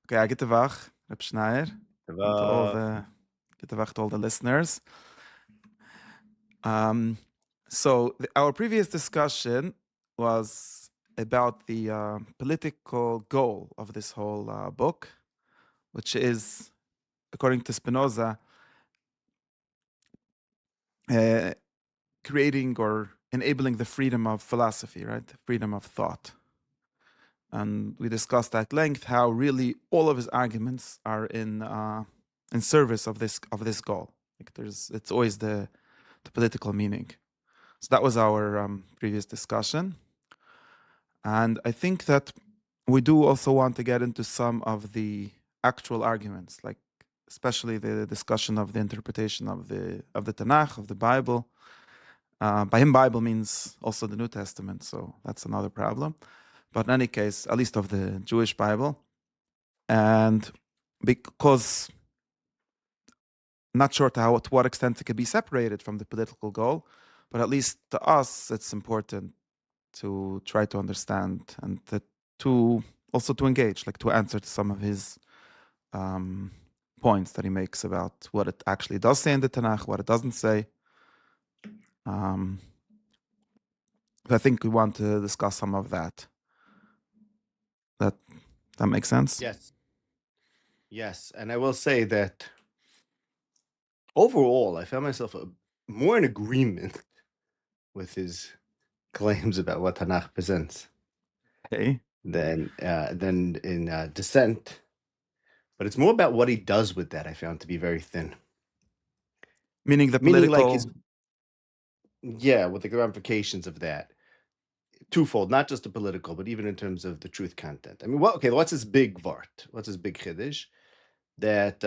Okay, get the Wach, R Shnayor, and to all Uh, the get the Wach to all the listeners. Our previous discussion was about the political goal of this whole book, which is, according to Spinoza, uh, creating or enabling the freedom of philosophy, right? The freedom of thought. And we discussed at length how really all of his arguments are in service of this goal. Like it's always the political meaning. So that was our previous discussion, and I think that we do also want to get into some of the actual arguments, like especially the discussion of the interpretation of the Tanach, of the Bible. By him, Bible means also the New Testament, so that's another problem. But in any case, at least of the Jewish Bible. And because I'm not sure to what extent it could be separated from the political goal, but at least to us, it's important to try to understand and to also to engage, like to answer to some of his points that he makes about what it actually does say in the Tanakh, what it doesn't say. I think we want to discuss some of that. That makes sense? yes. And I will say that overall, I found myself more in agreement with his claims about what Tanakh presents Okay. than in dissent. But it's more about what he does with that I found to be very thin. Meaning the Meaning like political... with the ramifications of that. Twofold, not just the political, but even in terms of the truth content. I mean, what's his big vart? What's his big chiddush? That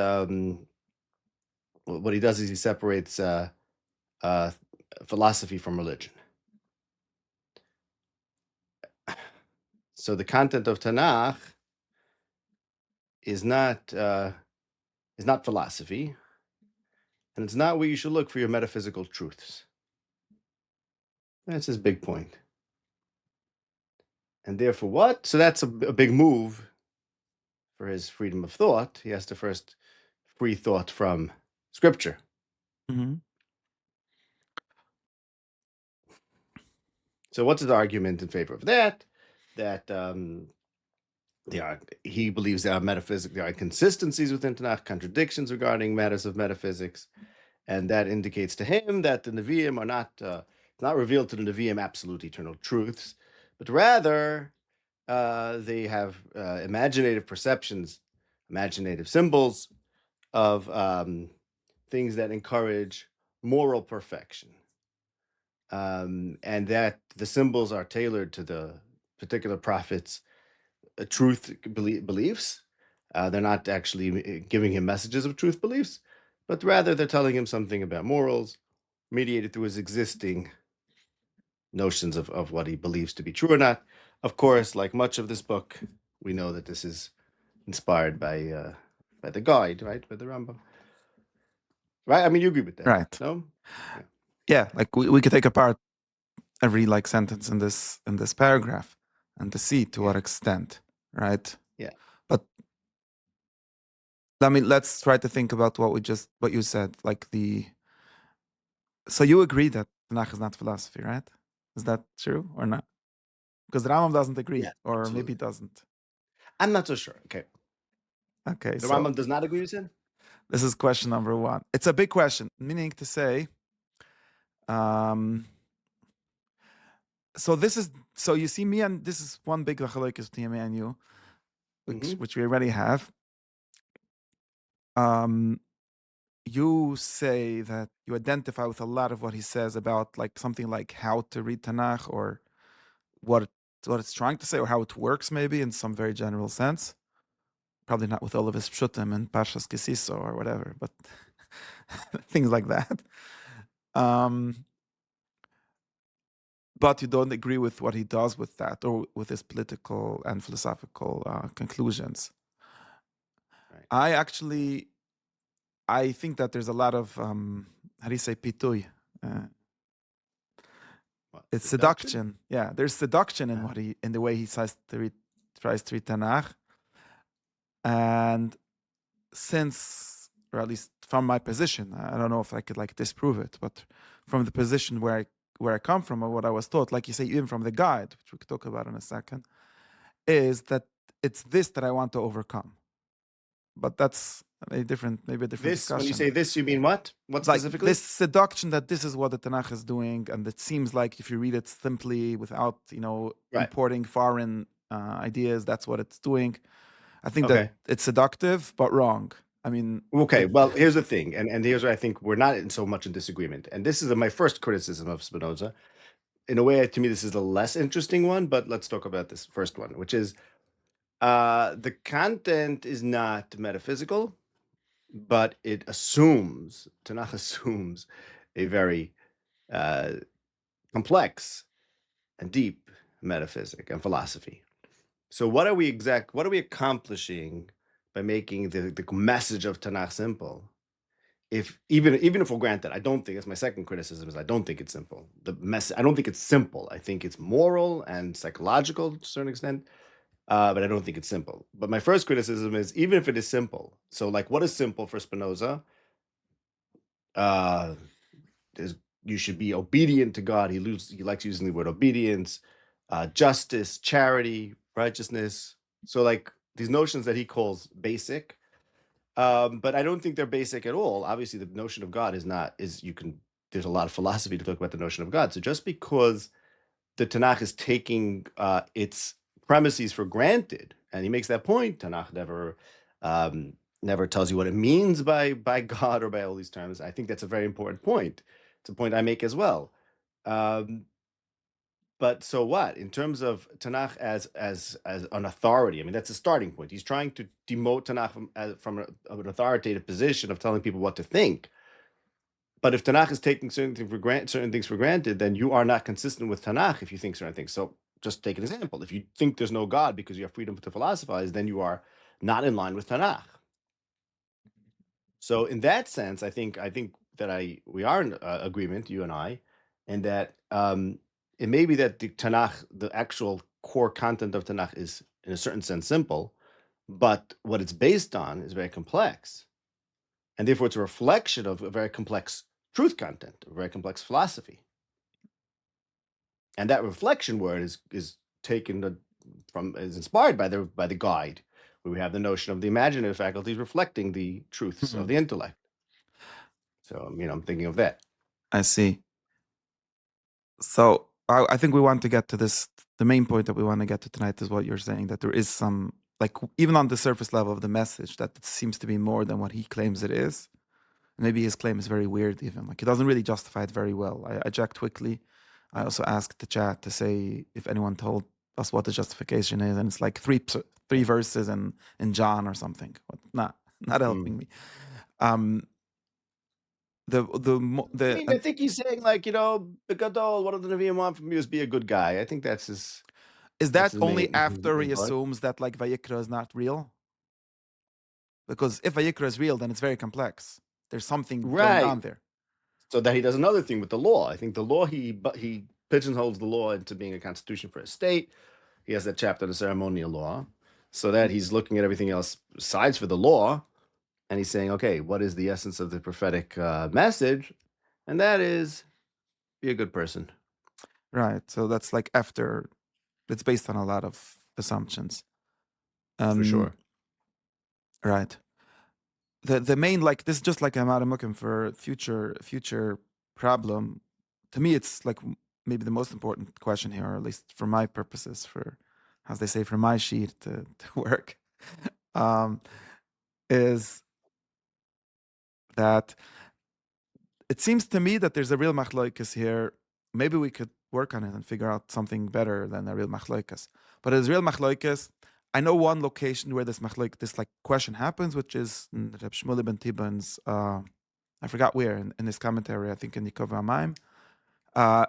what he does is he separates philosophy from religion. So the content of Tanakh is not philosophy, and it's not where you should look for your metaphysical truths. That's his big point. And therefore, what? So that's a big move for his freedom of thought. He has to first free thought from scripture. Mm-hmm. So what's his argument in favor of that? That he believes there are inconsistencies within Tanakh, contradictions regarding matters of metaphysics, and that indicates to him that the Nevi'im are not revealed to the Nevi'im absolute eternal truths, but rather they have imaginative perceptions, imaginative symbols of things that encourage moral perfection. And that the symbols are tailored to the particular prophet's truth beliefs. They're not actually giving him messages of truth beliefs, but rather they're telling him something about morals mediated through his existing notions of what he believes to be true or not. Of course, like much of this book, we know that this is inspired by the guide, right? By the Rambam. Right? I mean, you agree with that, Right. no? Yeah, like we could take apart every like sentence in this paragraph and to see to what extent, right? Yeah. But let's try to think about what you said, like so you agree that Tanakh is not philosophy, right? Is that true or not? Because the Rambam doesn't agree, Yeah, or absolutely. maybe doesn't. I'm not so sure. Okay. Okay, The so Rambam does not agree with it? this is question number one. It's a big question, meaning to say, so you see me, and this is one big machlokes between me and you, which we already have. You say that you identify with a lot of what he says about like something like how to read Tanakh, or what it's trying to say, or how it works, maybe in some very general sense. Probably not with all of his pshutim and Parshas Kisiso or whatever, but things like that. But you don't agree with what he does with that, or with his political and philosophical conclusions. Right. I think that there's a lot of how do you say pitui? It's seduction. Yeah, there's seduction in in the way he tries to read Tanakh. And since, or at least from my position, I don't know if I could like disprove it, but from the position where I come from or what I was taught, like you say, even from the guide, which we could talk about in a second, is that it's this that I want to overcome. But that's maybe a different This, when you discussion. say this, you mean what? What Like specifically? this seduction that this is what the Tanakh is doing, and it seems like if you read it simply without, Right. importing foreign ideas, that's what it's doing. I think that Okay. it's seductive, but wrong. I mean, Okay, well, here's the thing, and here's where I think we're not in so much in disagreement. And this is my first criticism of Spinoza. In a way, to me, this is the less interesting one, but let's talk about this first one, which is the content is not metaphysical, but it assumes, Tanakh assumes a very uh, complex and deep metaphysic and philosophy. So what are we accomplishing by making the message of Tanakh simple? If even if we're granted, I don't think that's my second criticism is I don't think it's simple. I don't think it's simple. I think it's moral and psychological to a certain extent, but I don't think it's simple. But my first criticism is even if it is simple. So like, what is simple for Spinoza? Uh, is you should be obedient to God. He likes using the word obedience, justice, charity, righteousness. So like these notions that he calls basic, but I don't think they're basic at all. Obviously, the notion of God there's a lot of philosophy to talk about the notion of God. So just because the Tanakh is taking its premises for granted, and he makes that point, Tanakh never tells you what it means by God or by all these terms. I think that's a very important point. It's a point I make as well. Um, but so what? In terms of Tanakh as an authority, I mean that's a starting point. He's trying to demote Tanakh from an authoritative position of telling people what to think. But if Tanakh is taking certain things for granted, then you are not consistent with Tanakh if you think certain things. So just take an example. If you think there's no God because you have freedom to philosophize, then you are not in line with Tanakh. So in that sense, I think that we are in agreement, you and I, and that it may be that the Tanakh, the actual core content of Tanakh, is in a certain sense simple, but what it's based on is very complex, and therefore it's a reflection of a very complex truth content, a very complex philosophy, and that reflection word is taken is inspired by the guide, where we have the notion of the imaginative faculties reflecting the truths of Mhm. the intellect. So, I'm thinking of that. I see. So I think we want to get to this. The main point that we want to get to tonight is what you're saying, that there is some, like, even on the surface level of the message, that it seems to be more than what he claims it is. Maybe his claim is very weird, even. Like, he doesn't really justify it very well. I checked quickly. I also asked the chat to say if anyone told us what the justification is, and it's like three verses in John or something. But not Mm. helping me. Um, I mean, I think he's saying like, Begadol, one of the Nevi'im want from you is be a good guy. I think is that's that his only main after he point. assumes that like Vayikra is not real? Because if Vayikra is real, then it's very complex. There's something going Right. on there. So that he does another thing with the law. I think the law he pigeonholes the law into being a constitution for a state. He has that chapter on the ceremonial law, so that he's looking at everything else besides for the law, and he's saying, okay, what is the essence of the prophetic message? And that is be a good person. Right. So that's like after. It's based on a lot of assumptions. For Um. sure. Right. The main, like, this is just like I'm looking for future problem. To me, it's like maybe the most important question here, or at least for my purposes, for, as they say, for my sheet to work, um, is that it seems to me that there's a real machloikas here. Maybe we could work on it and figure out something better than a real machloikas. But as real machloikas, I know one location where this this like question happens, which is in Reb Shmuel ben Tiban's, I forgot where, in his commentary, I think in Yikov Amaim,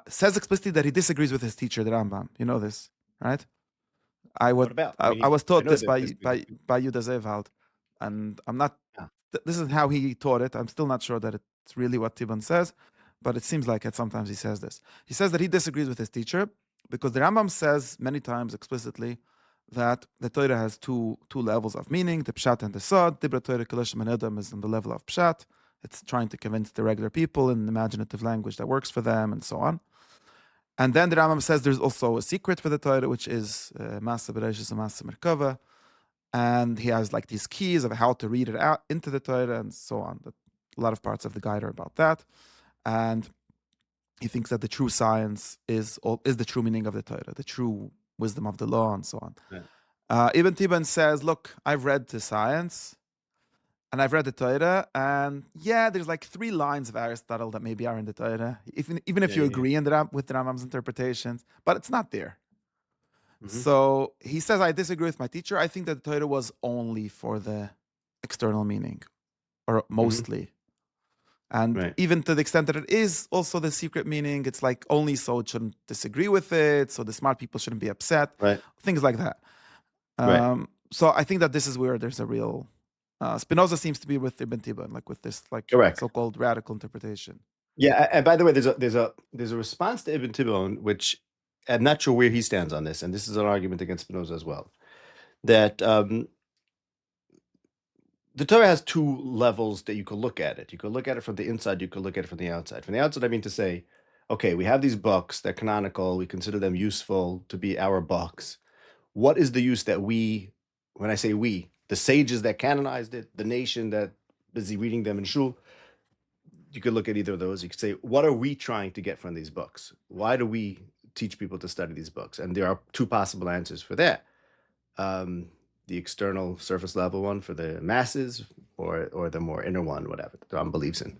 says explicitly that he disagrees with his teacher, the Rambam. You know this, right? I would What about? I I mean, was I taught know this that this. by Yuda Zevald, and I'm not. Yeah. This is how he taught it. I'm still not sure that it's really what Tiban says, but it seems like it. Sometimes he says this. He says that he disagrees with his teacher because the Rambam says many times explicitly that the Torah has two levels of meaning, the Pshat and the Sod. Dibra Torah Kalishim and Edom is on the level of Pshat. It's trying to convince the regular people in imaginative language that works for them, and so on. And then the Rambam says there's also a secret for the Torah, which is Masa Bereshis and Masa Merkava. And he has like these keys of how to read it out into the Torah and so on. A lot of parts of the guide are about that. And he thinks that the true science is the true meaning of the Torah, the true wisdom of the law, and so on. Right. Ibn Tiban says, look, I've read the science, and I've read the Torah, and yeah, there's like 3 lines of Aristotle that maybe are in the Torah, even if you agree with the Rambam's interpretations, but it's not there. So he says, I disagree with my teacher. I think that the Torah was only for the external meaning, or mostly. And even to the extent that it is also the secret meaning, it's like only so it shouldn't disagree with it, so the smart people shouldn't be upset, things like that. So I think that this is where there's a real... Spinoza seems to be with Ibn Tiban, like with this like so-called radical interpretation. Yeah, and by the way, there's a response to Ibn Tiban, which I'm not sure where he stands on this, and this is an argument against Spinoza as well, that the Torah has 2 levels that you could look at it. You could look at it from the inside, you could look at it from the outside. From the outside, I mean to say, okay, we have these books, they're canonical, we consider them useful to be our books. What is the use that we, when I say we, the sages that canonized it, the nation that busy reading them in shul, you could look at either of those. You could say, what are we trying to get from these books? Why do we teach people to study these books? And there are 2 possible answers for that. The external surface level one for the masses, or the more inner one, whatever the Rambam believes in.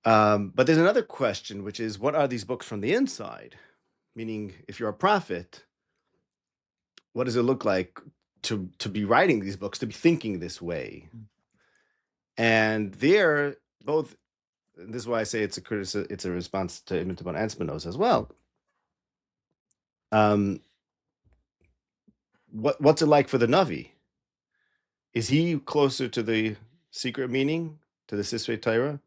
But there's another question, which is, what are these books from the inside? Meaning, if you're a prophet, what does it look like to be writing these books, to be thinking this way? And they're both... This is why I say it's a response to Ibn Tiban and Spinoza as well. What's it like for the Navi? Is he closer to the secret meaning, to the Sisrei Torah?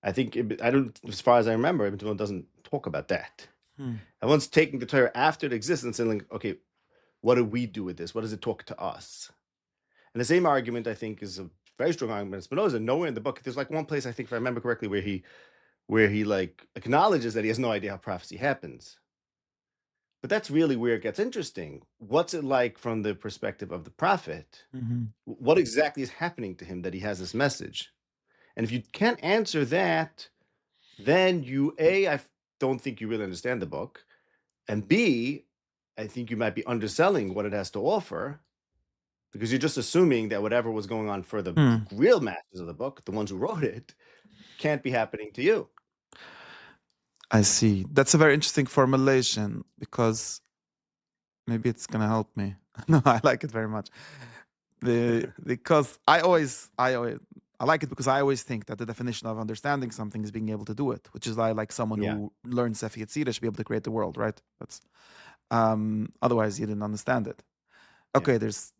I think as far as I remember, Ibn Tiban doesn't talk about that. And once taking the Torah after it exists and saying, like, okay, what do we do with this? What does it talk to us? And the same argument, I think, is a very strong argument in Spinoza. Nowhere in the book, there's like one place, I think, if I remember correctly, where he like acknowledges that he has no idea how prophecy happens. But that's really where it gets interesting. What's it like from the perspective of the prophet? What exactly is happening to him that he has this message? And if you can't answer that, then I don't think you really understand the book. And B, I think you might be underselling what it has to offer, because you're just assuming that whatever was going on for the real masters of the book, the ones who wrote it, can't be happening to you. I see. That's a very interesting formulation, because maybe it's going to help me. No, I like it very much. Because I like it, because I always think that the definition of understanding something is being able to do it, which is like someone who learns Sefi Yetzirah should be able to create the world, right? That's otherwise you didn't understand it. Okay, there's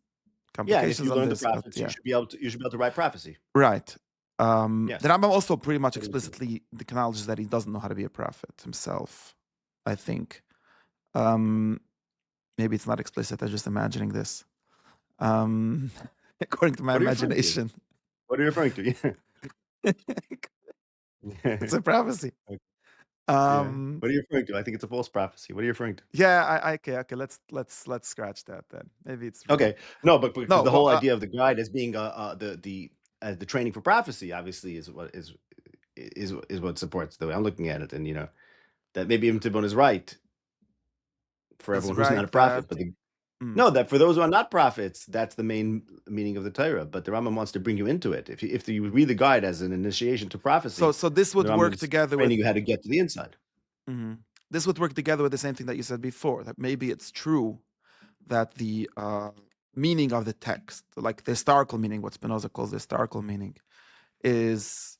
complications if you on learn this, the prophets, you should be able to write prophecy. Right. The Rambam also pretty much explicitly acknowledges that he doesn't know how to be a prophet himself, I think. Maybe it's not explicit, I'm just imagining this. According to my imagination. What are you referring to? It's a prophecy. What are you referring to? I think it's a false prophecy. What are you referring to? Yeah, okay. Let's scratch that then. Maybe it's real. Okay. No, but because the whole idea of the guide as being the training for prophecy, obviously, is what supports the way I'm looking at it, and that maybe Ibn Tibbon is right for everyone who's not a prophet, but no, that for those who are not prophets, that's the main meaning of the Torah. But the Rambam wants to bring you into it. If you read the guide as an initiation to prophecy, so this would work together with training you how to get to the inside. This would work together with the same thing that you said before, that maybe it's true that the meaning of the text, like the historical meaning, what Spinoza calls the historical meaning, is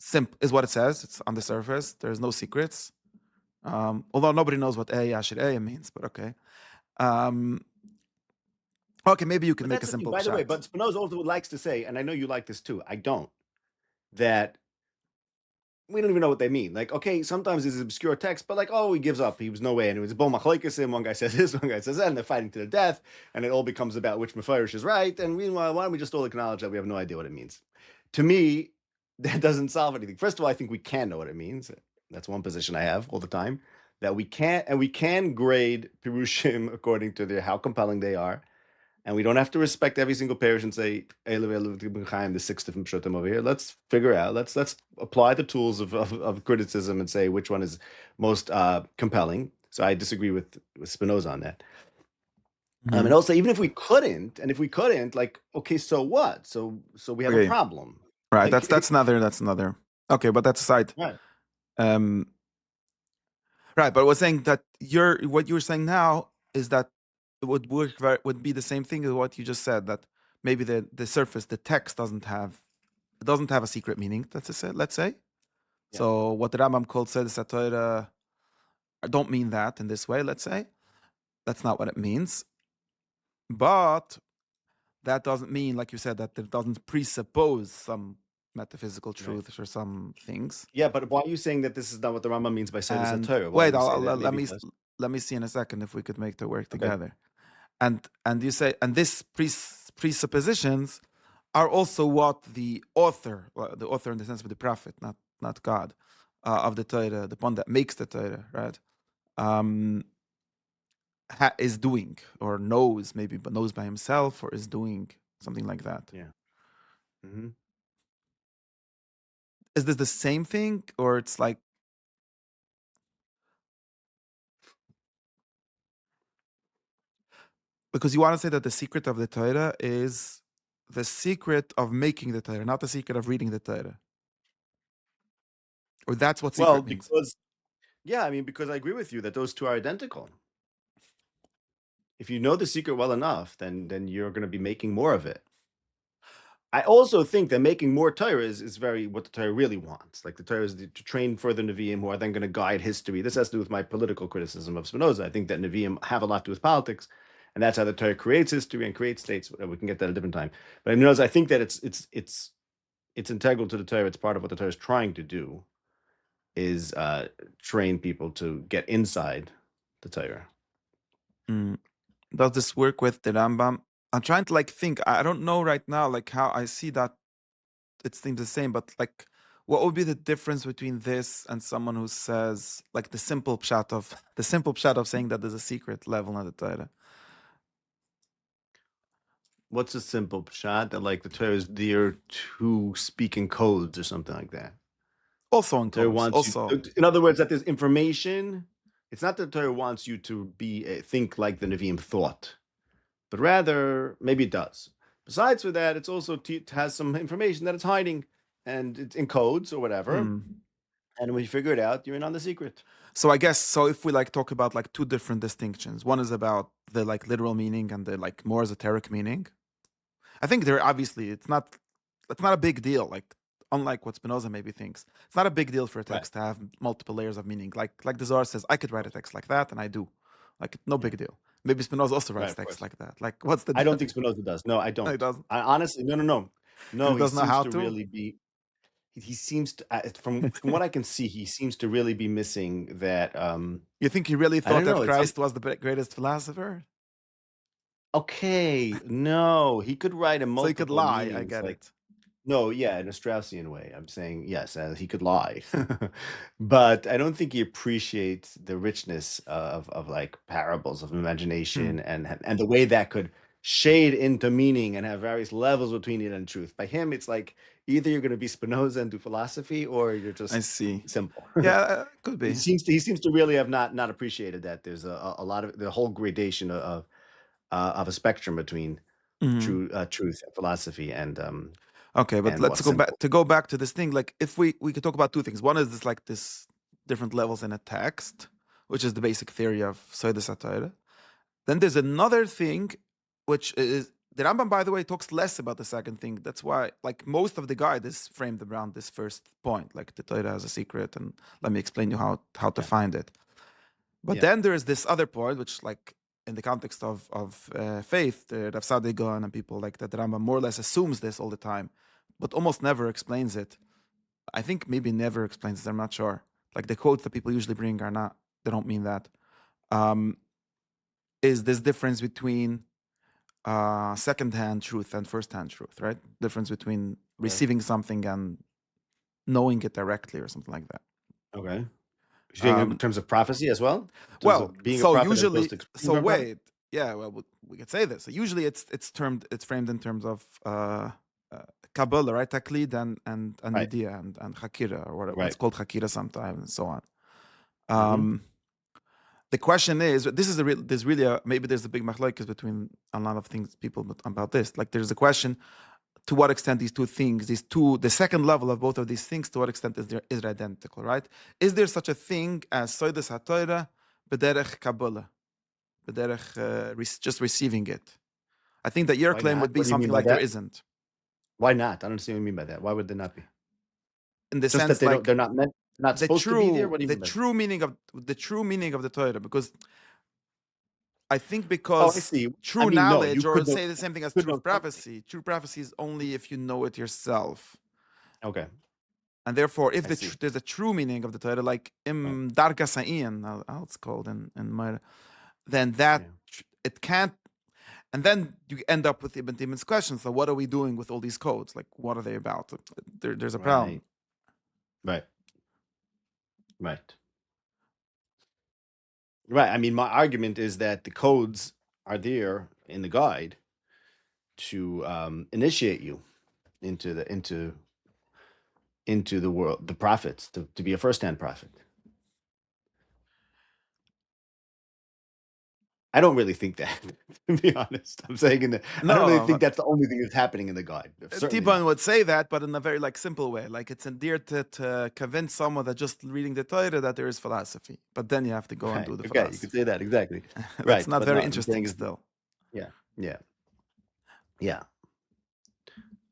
what it says. It's on the surface. There's no secrets. Although nobody knows what Eya means, but okay. Okay, maybe you can make a simple By the way, pshat. but Spinoza also likes to say, and I know you like this too, I don't, that we don't even know what they mean. Like, okay, sometimes it's obscure text, but like, oh, he gives up. He was no way. And it was Bo Machlokes, one guy says this, one guy says that, and they're fighting to the death. And it all becomes about which mefarish is right. And meanwhile, why don't we just all acknowledge that we have no idea what it means? To me, that doesn't solve anything. First of all, I think we can know what it means. That's one position I have all the time, that we can't, and we can grade Pirushim according to how compelling they are. And we don't have to respect every single parish and say the 6 different pshutim over here. Let's figure out. Let's apply the tools of criticism and say which one is most compelling. So I disagree with Spinoza on that. And also, even if we couldn't, like, okay, so what? So we have a Okay. problem. Right. Like, That's another. Okay, but that's aside. right. Right. But I was saying that what you're saying now is that it would be the same thing as what you just said, that maybe the surface, the text doesn't have a secret meaning. Let's say. Yeah. So what the Rambam called cessation, I don't mean that in this way. Let's say that's not what it means, but that doesn't mean, like you said, that it doesn't presuppose some metaphysical Right. truths or some things. Yeah, but why are you saying that this is not what the Rambam means by Seder And Torah? Why wait, do you say that? Maybe let me see in a second if we could make the work Okay. together. And you say, and this presuppositions are also what the author in the sense of the prophet, not God, of the Torah, the one that makes the Torah, right, is doing, or knows, maybe, but knows by himself, or is doing something like that. Yeah. Mm-hmm. Is this the same thing, or it's like, because you want to say that the secret of the Torah is the secret of making the Torah, not the secret of reading the Torah, or that's what secret means? Because I agree with you that those two are identical. If you know the secret well enough, then you're going to be making more of it. I also think that making more Torah is very what the Torah really wants. Like the Torah is to train further Nevi'im who are then going to guide history. This has to do with my political criticism of Spinoza. I think that Nevi'im have a lot to do with politics, and that's how the Torah creates history and creates states. We can get that at a different time. But I think that it's integral to the Torah. It's part of what the Torah is trying to do, is train people to get inside the Torah. Does this work with the Rambam? I'm trying to think. I don't know right now how I see that it seems the same, but what would be the difference between this and someone who says the simple pshat of saying that there's a secret level in the Torah? What's a simple pshat? That the Torah is there to speak in codes or something like that. Also in codes. In other words, that there's information. It's not that the Torah wants you to think like the Nevi'im thought, but rather, maybe it does. Besides for that, it's also has some information that it's hiding, and it's in codes or whatever. And when you figure it out, you're in on the secret. So I guess, if we talk about two different distinctions, one is about the literal meaning and the more esoteric meaning. I think there obviously it's not a big deal. Unlike what Spinoza maybe thinks, it's not a big deal for a text to have multiple layers of meaning. Like the Zohar says, I could write a text like that, and I do. No big deal. Maybe Spinoza also writes texts like that. What's the? I don't think Spinoza does. No, I don't. No, he doesn't. I honestly, no. No, he doesn't know how to really be. He seems to, from what I can see, he seems to really be missing that. You think he really thought that Christ was the greatest philosopher? Okay, no, he could write a multiple. So he could lie. I get it. No, yeah, in a Straussian way. I'm saying yes, he could lie, but I don't think he appreciates the richness of parables of imagination and the way that could shade into meaning and have various levels between it and truth. By him, it's either you're going to be Spinoza and do philosophy, or you're just simple. Yeah, could be. He seems to really have not appreciated that there's a lot of the whole gradation of a spectrum between truth and philosophy and okay, but let's go back to this thing. If we could talk about two things. One is this different levels in a text, which is the basic theory of Seder Satire. Then there's another thing, which is the Rambam, by the way, talks less about the second thing. That's why most of the guide is framed around this first point, the Torah has a secret, and let me explain you how to find it. But then there is this other point, which in the context of faith, the Rav Sadigan and people like that, the Rambam more or less assumes this all the time, but almost never explains it. I think maybe never explains this. I'm not sure. Like the quotes that people usually bring are not. They don't mean that. Is this difference between second-hand truth and first-hand truth, right? Difference between Okay. receiving something and knowing it directly or something like that. Okay. You saying in Um, terms of prophecy as well? In terms well, of being a so prophet as opposed usually, to explaining so from a prophet? wait, yeah, well, we could say this. So usually, it's framed in terms of Kabbalah, right? Taklid and Right. Yediyah and Hakira, or what's Right. called Hakira sometimes, and so on. Mm-hmm. The question is, this is there's really maybe there's a big machlokes between a lot of things people about this. Like there's a question to what extent these two things, the second level of both of these things, to what extent is it identical, right? Is there such a thing as Soides HaTorah b'derech Kabbalah, b'derech just receiving it? I think that your Why claim not? would be What do you mean something by like there that? isn't, Why not? I don't understand what you mean by that. Why would there not be? in the Just that sense like they're not meant, not supposed to be there? What do you the mean by that? true meaning of the Torah, because I think Oh, I because see. I true mean, no, knowledge, or say the same thing as you could know something. true prophecy is only if you know it yourself. Okay, And therefore, if I see. there's a true meaning of the Torah, like Right. im darka sa'ian, how it's called in Mara, then that Yeah. it can't. And then you end up with Ibn Timon's question. So what are we doing with all these codes? Like, what are they about? There's a problem. Right. Right. Right. Right. I mean, my argument is that the codes are there in the guide to initiate you into the world, the prophets, to be a first-hand prophet. I don't really think that, to be honest. I'm saying I don't really No, think that's the only thing that's happening in the guide. Certainly T-Bone not. would say that, but in a very like simple way. Like it's endeared to convince someone that just reading the Torah that there is philosophy. But then you have to go and Right. do the Okay. You could philosophy. say that exactly. That's Right. not But no, very I'm interesting saying is, still. yeah, yeah, yeah.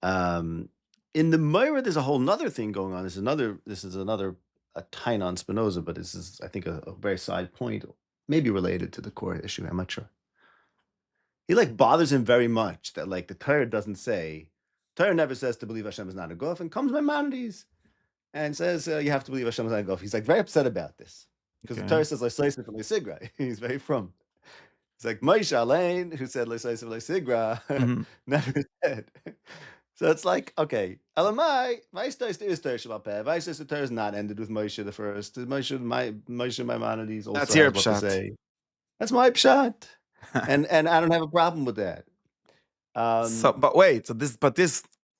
Um, in the Moira, there's a whole nother thing going on. This is another a tine on Spinoza, but this is, I think, a very side point, maybe related to the core issue. I'm not sure. He like bothers him very much that like the Torah doesn't say, Torah never says to believe Hashem is not a gof, and comes Maimonides and says you have to believe Hashem is not a gof. He's like very upset about this because the Okay. Torah says Leisaisa from Leisigra. He's very from. It's like Moshe Alain, who said Leisaisa from Leisigra, Hmm. never said. So it's like, okay, Elamai, Vaistais is Torah Shabbat Peh. Vaistais the Torah is not ended with Moshe the first. Moshe Maimonides That's also your has what to pshat. say. That's my pshat. And I don't have a problem with that. So, Um, but wait,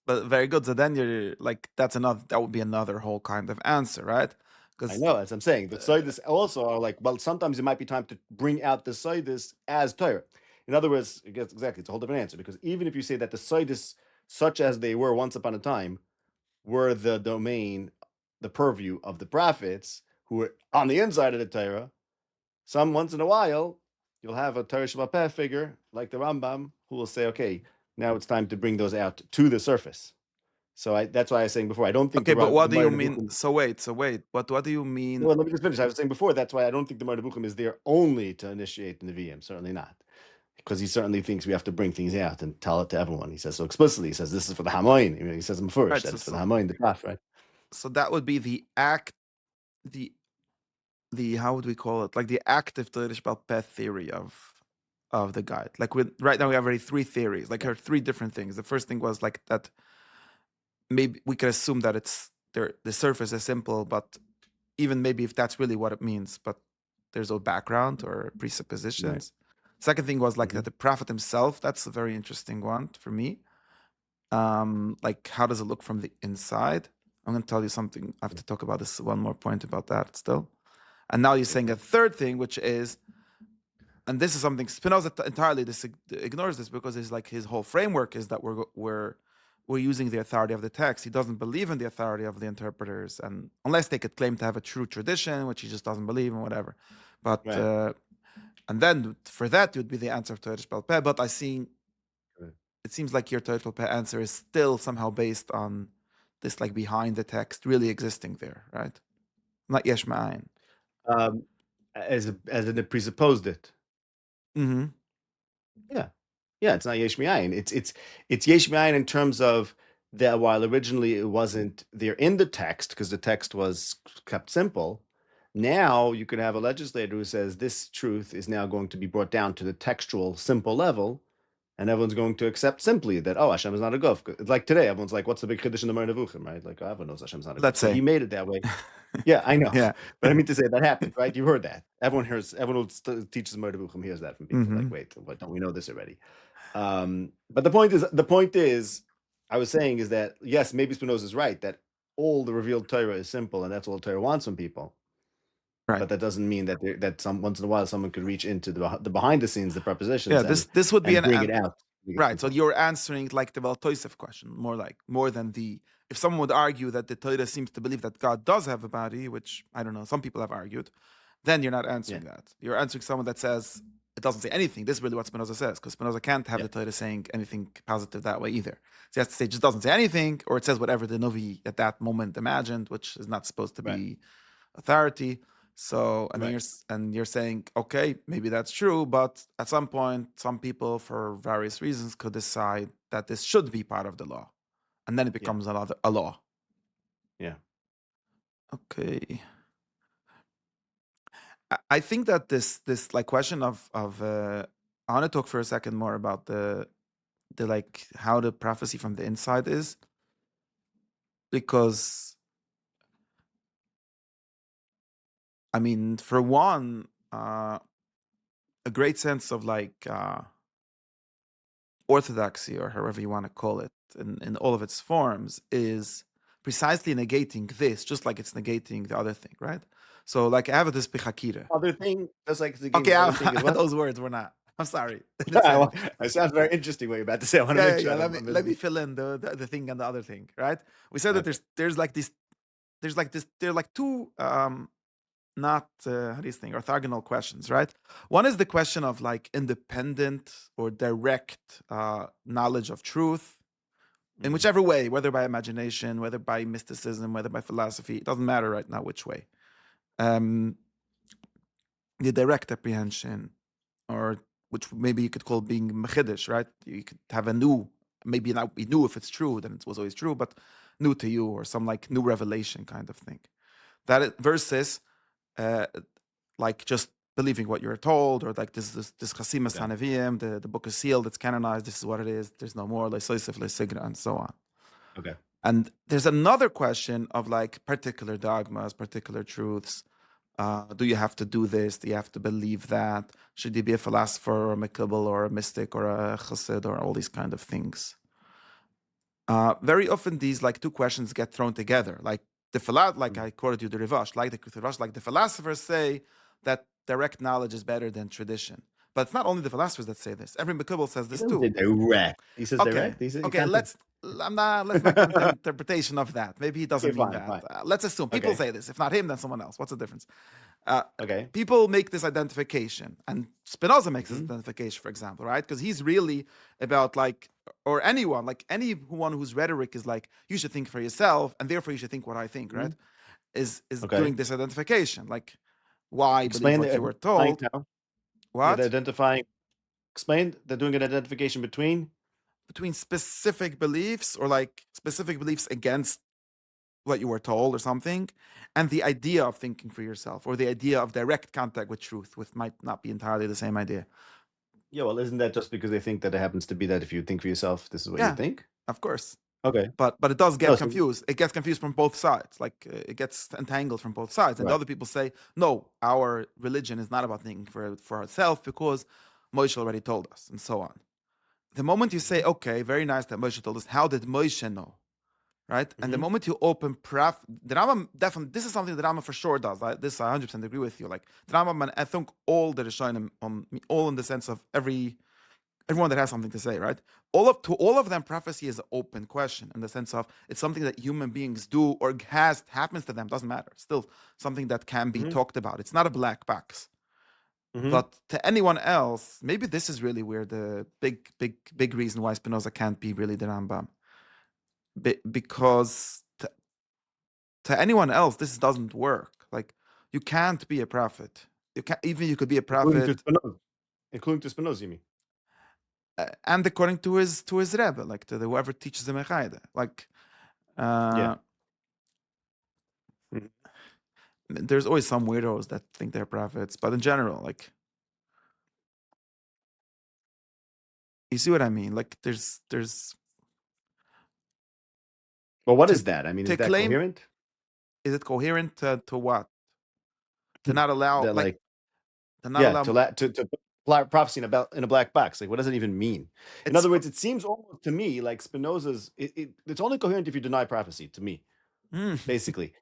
but very good. So then you're like, that would be another whole kind of answer, right? I Because, know, as I'm saying, the Saidas also are like, well, sometimes it might be time to bring out the Saidas as Torah. In other words, exactly, it's a whole different answer because even if you say that the Saidas, such as they were once upon a time, were the domain, the purview of the prophets who were on the inside of the Torah, some once in a while, you'll have a Torah Shabbat Peh figure like the Rambam who will say, okay, now it's time to bring those out to the surface. So that's why I was saying before, I don't think okay, but what the do you Moreh mean? Nevuchim. So wait, what do you mean? Well, let me just finish. I was saying before, that's why I don't think the Moreh Nevuchim is there only to initiate the Nevi'im. Certainly not. Because he certainly thinks we have to bring things out and tell it to everyone. He says so explicitly. He says this is for the Hamoin. He says in first Right. that it's for the Hamoin, the Kaf, right? So that would be the how would we call it? Like the active Torah path theory of the guide. Like right now we have already three theories. Like Right. there are three different things. The first thing was like that maybe we could assume that it's there. The surface is simple, but even maybe if that's really what it means, but there's no background or Right. presuppositions. Second thing was like Mm-hmm. that the prophet himself. That's a very interesting one for me. Like how does it look from the inside? I'm going to tell you something. I have to talk about this one more point about that still. And now you're saying a Okay. third thing, which is, and this is something Spinoza entirely ignores this because it's like his whole framework is that we're using the authority of the text. He doesn't believe in the authority of the interpreters, and unless they could claim to have a true tradition, which he just doesn't believe in, whatever. But Right. and then for that would be the answer of Torah Sheba'al Peh. But I see Right. it seems like your Torah Sheba'al Peh answer is still somehow based on this like behind the text really existing there, right? Not yesh ma'ayin. As in it presupposed it. Mm-hmm. Yeah. Yeah, it's not Yesh Mi'ayin. It's Yesh Mi'ayin in terms of that while originally it wasn't there in the text because the text was kept simple, now you could have a legislator who says this truth is now going to be brought down to the textual simple level, and everyone's going to accept simply that, oh, Hashem is not a guf. Like today, everyone's like, what's the big chiddush in the Moreh Nevuchim, right? Like, oh, everyone knows Hashem's not a guf. Let's So he say. made it that way. Yeah, I know. Yeah. But I mean to say that happens, right? You heard that. Everyone who teaches the Moreh Nevuchim hears that from people. Like, Hmm. wait, what, don't we know this already? But the point is, I was saying is that yes, maybe Spinoza is right that all the revealed Torah is simple, and that's all Torah wants from people. Right. But that doesn't mean that that some once in a while someone could reach into the behind the scenes, the Yeah. prepositions, This would be and bring it an out. Make it right. So simple. you're answering like the Valtoisef question, more than the. If someone would argue that the Torah seems to believe that God does have a body, which I don't know, some people have argued, then you're not Yeah, answering that. You're answering someone that says it doesn't say anything. This is really what Spinoza says, because Spinoza can't have yeah, the Torah saying anything positive that way either. So he has to say it just doesn't say anything, or it says whatever the Novi at that moment imagined, which is not supposed to right, be authority. So, and then right, you're saying, okay, maybe that's true, but at some point, some people, for various reasons, could decide that this should be part of the law, and then it yeah, becomes a law. yeah. Okay. I think that this like question of I want to talk for a second more about the like how the prophecy from the inside is, because I mean, for one, a great sense of like orthodoxy, or however you want to call it, in all of its forms, is precisely negating this, just like it's negating the other thing, right? So, like, I have this bichakira. Other thing, just like the game, Okay, the other thing is what? those words were not. I'm sorry, I didn't say anything. It sounds very interesting what you're about to say. I want to Yeah, make yeah, sure yeah. that Let me I'm let me listening. fill in the thing and the other thing, right? We said that Okay. there are like two not how do you think orthogonal questions, right? One is the question of like independent or direct knowledge of truth in Hmm. whichever way, whether by imagination, whether by mysticism, whether by philosophy, it doesn't matter right now which way. Um, the direct apprehension, or which maybe you could call being mechidish, right? You could have a new, maybe not be new if it's true, then it was always true, but new to you, or some like new revelation kind of thing. Versus uh, like just believing what you're told, or like this Chasimas Okay. Hanavim, the book is sealed, it's canonized, this is what it is, there's no more, Leisosif, Leisigra, and so on. Okay. And there's another question of like particular dogmas, particular truths. Do you have to do this? Do you have to believe that? Should you be a philosopher or a Makabal or a mystic or a chassid or all these kind of things? Very often these like two questions get thrown together. Like like Mhm. I quoted you the Rivash, like the philosophers say that direct knowledge is better than tradition. But it's not only the philosophers that say this. Every Makabal says He this doesn't say too. direct. He says Okay. direct. He says he Okay, can't say. let's not give an interpretation of that. Maybe he Okay, doesn't mean fine, that. fine. Let's assume people Okay, say this. If not him, then someone else. What's the difference? Uh, okay. People make this identification, and Spinoza makes this Hmm. identification, for example, right? Because he's really about like, or anyone, like anyone whose rhetoric is like, you should think for yourself, and therefore you should think what I think, Hmm. right? Is Okay. doing this identification, like why believe Explain what the you were identifying told? now. Yeah, the What? identifying. Explain. They're doing an identification between. Between specific beliefs, or like specific beliefs against what you were told or something, and the idea of thinking for yourself, or the idea of direct contact with truth, which might not be entirely the same idea. Yeah, well, isn't that just because they think that it happens to be that if you think for yourself, this is what you Yeah, think? of course. Okay. But it does No, get so confused. It gets confused from both sides. Like it gets entangled from both sides. And the right. other people say, no, our religion is not about thinking for ourselves, because Moshe already told us, and so on. The moment you say, Mhm. okay, very nice that Moshe told us, how did Moshe know? Right? And the Mhm. moment you open the Rambam definitely, this is something that Rambam for sure does. This I 100% agree with you. Like the Rambam, and I think all the Rishonim, all in the sense of everyone that has something to say, right? All of them, prophecy is an open question in the sense of it's something that human beings do or happens to them, doesn't matter. Still something that can be Mhm. talked about. It's not a black box. Mhm. But to anyone else, maybe this is really where the big reason why Spinoza can't be really the Rambam. Because to anyone else, this doesn't work. Like you can't be a prophet. You could be a Including to prophet. Spinoza. Including to Spinoza, you mean? and according to his rebbe, like to whoever teaches him Echaida. Like, Yeah. Mhm. there's always some weirdos that think they're prophets, but in general, like, you see what I mean? Like, there's Well, what to is that? I mean, is that claim, coherent? is it coherent to what? To not allow, That like, like, to not yeah, allow. to put prophecy in a black box. Like, what does it even mean? In It's other words, it seems almost to me like Spinoza's. It's only coherent if you deny prophecy. To me, Hmm. basically,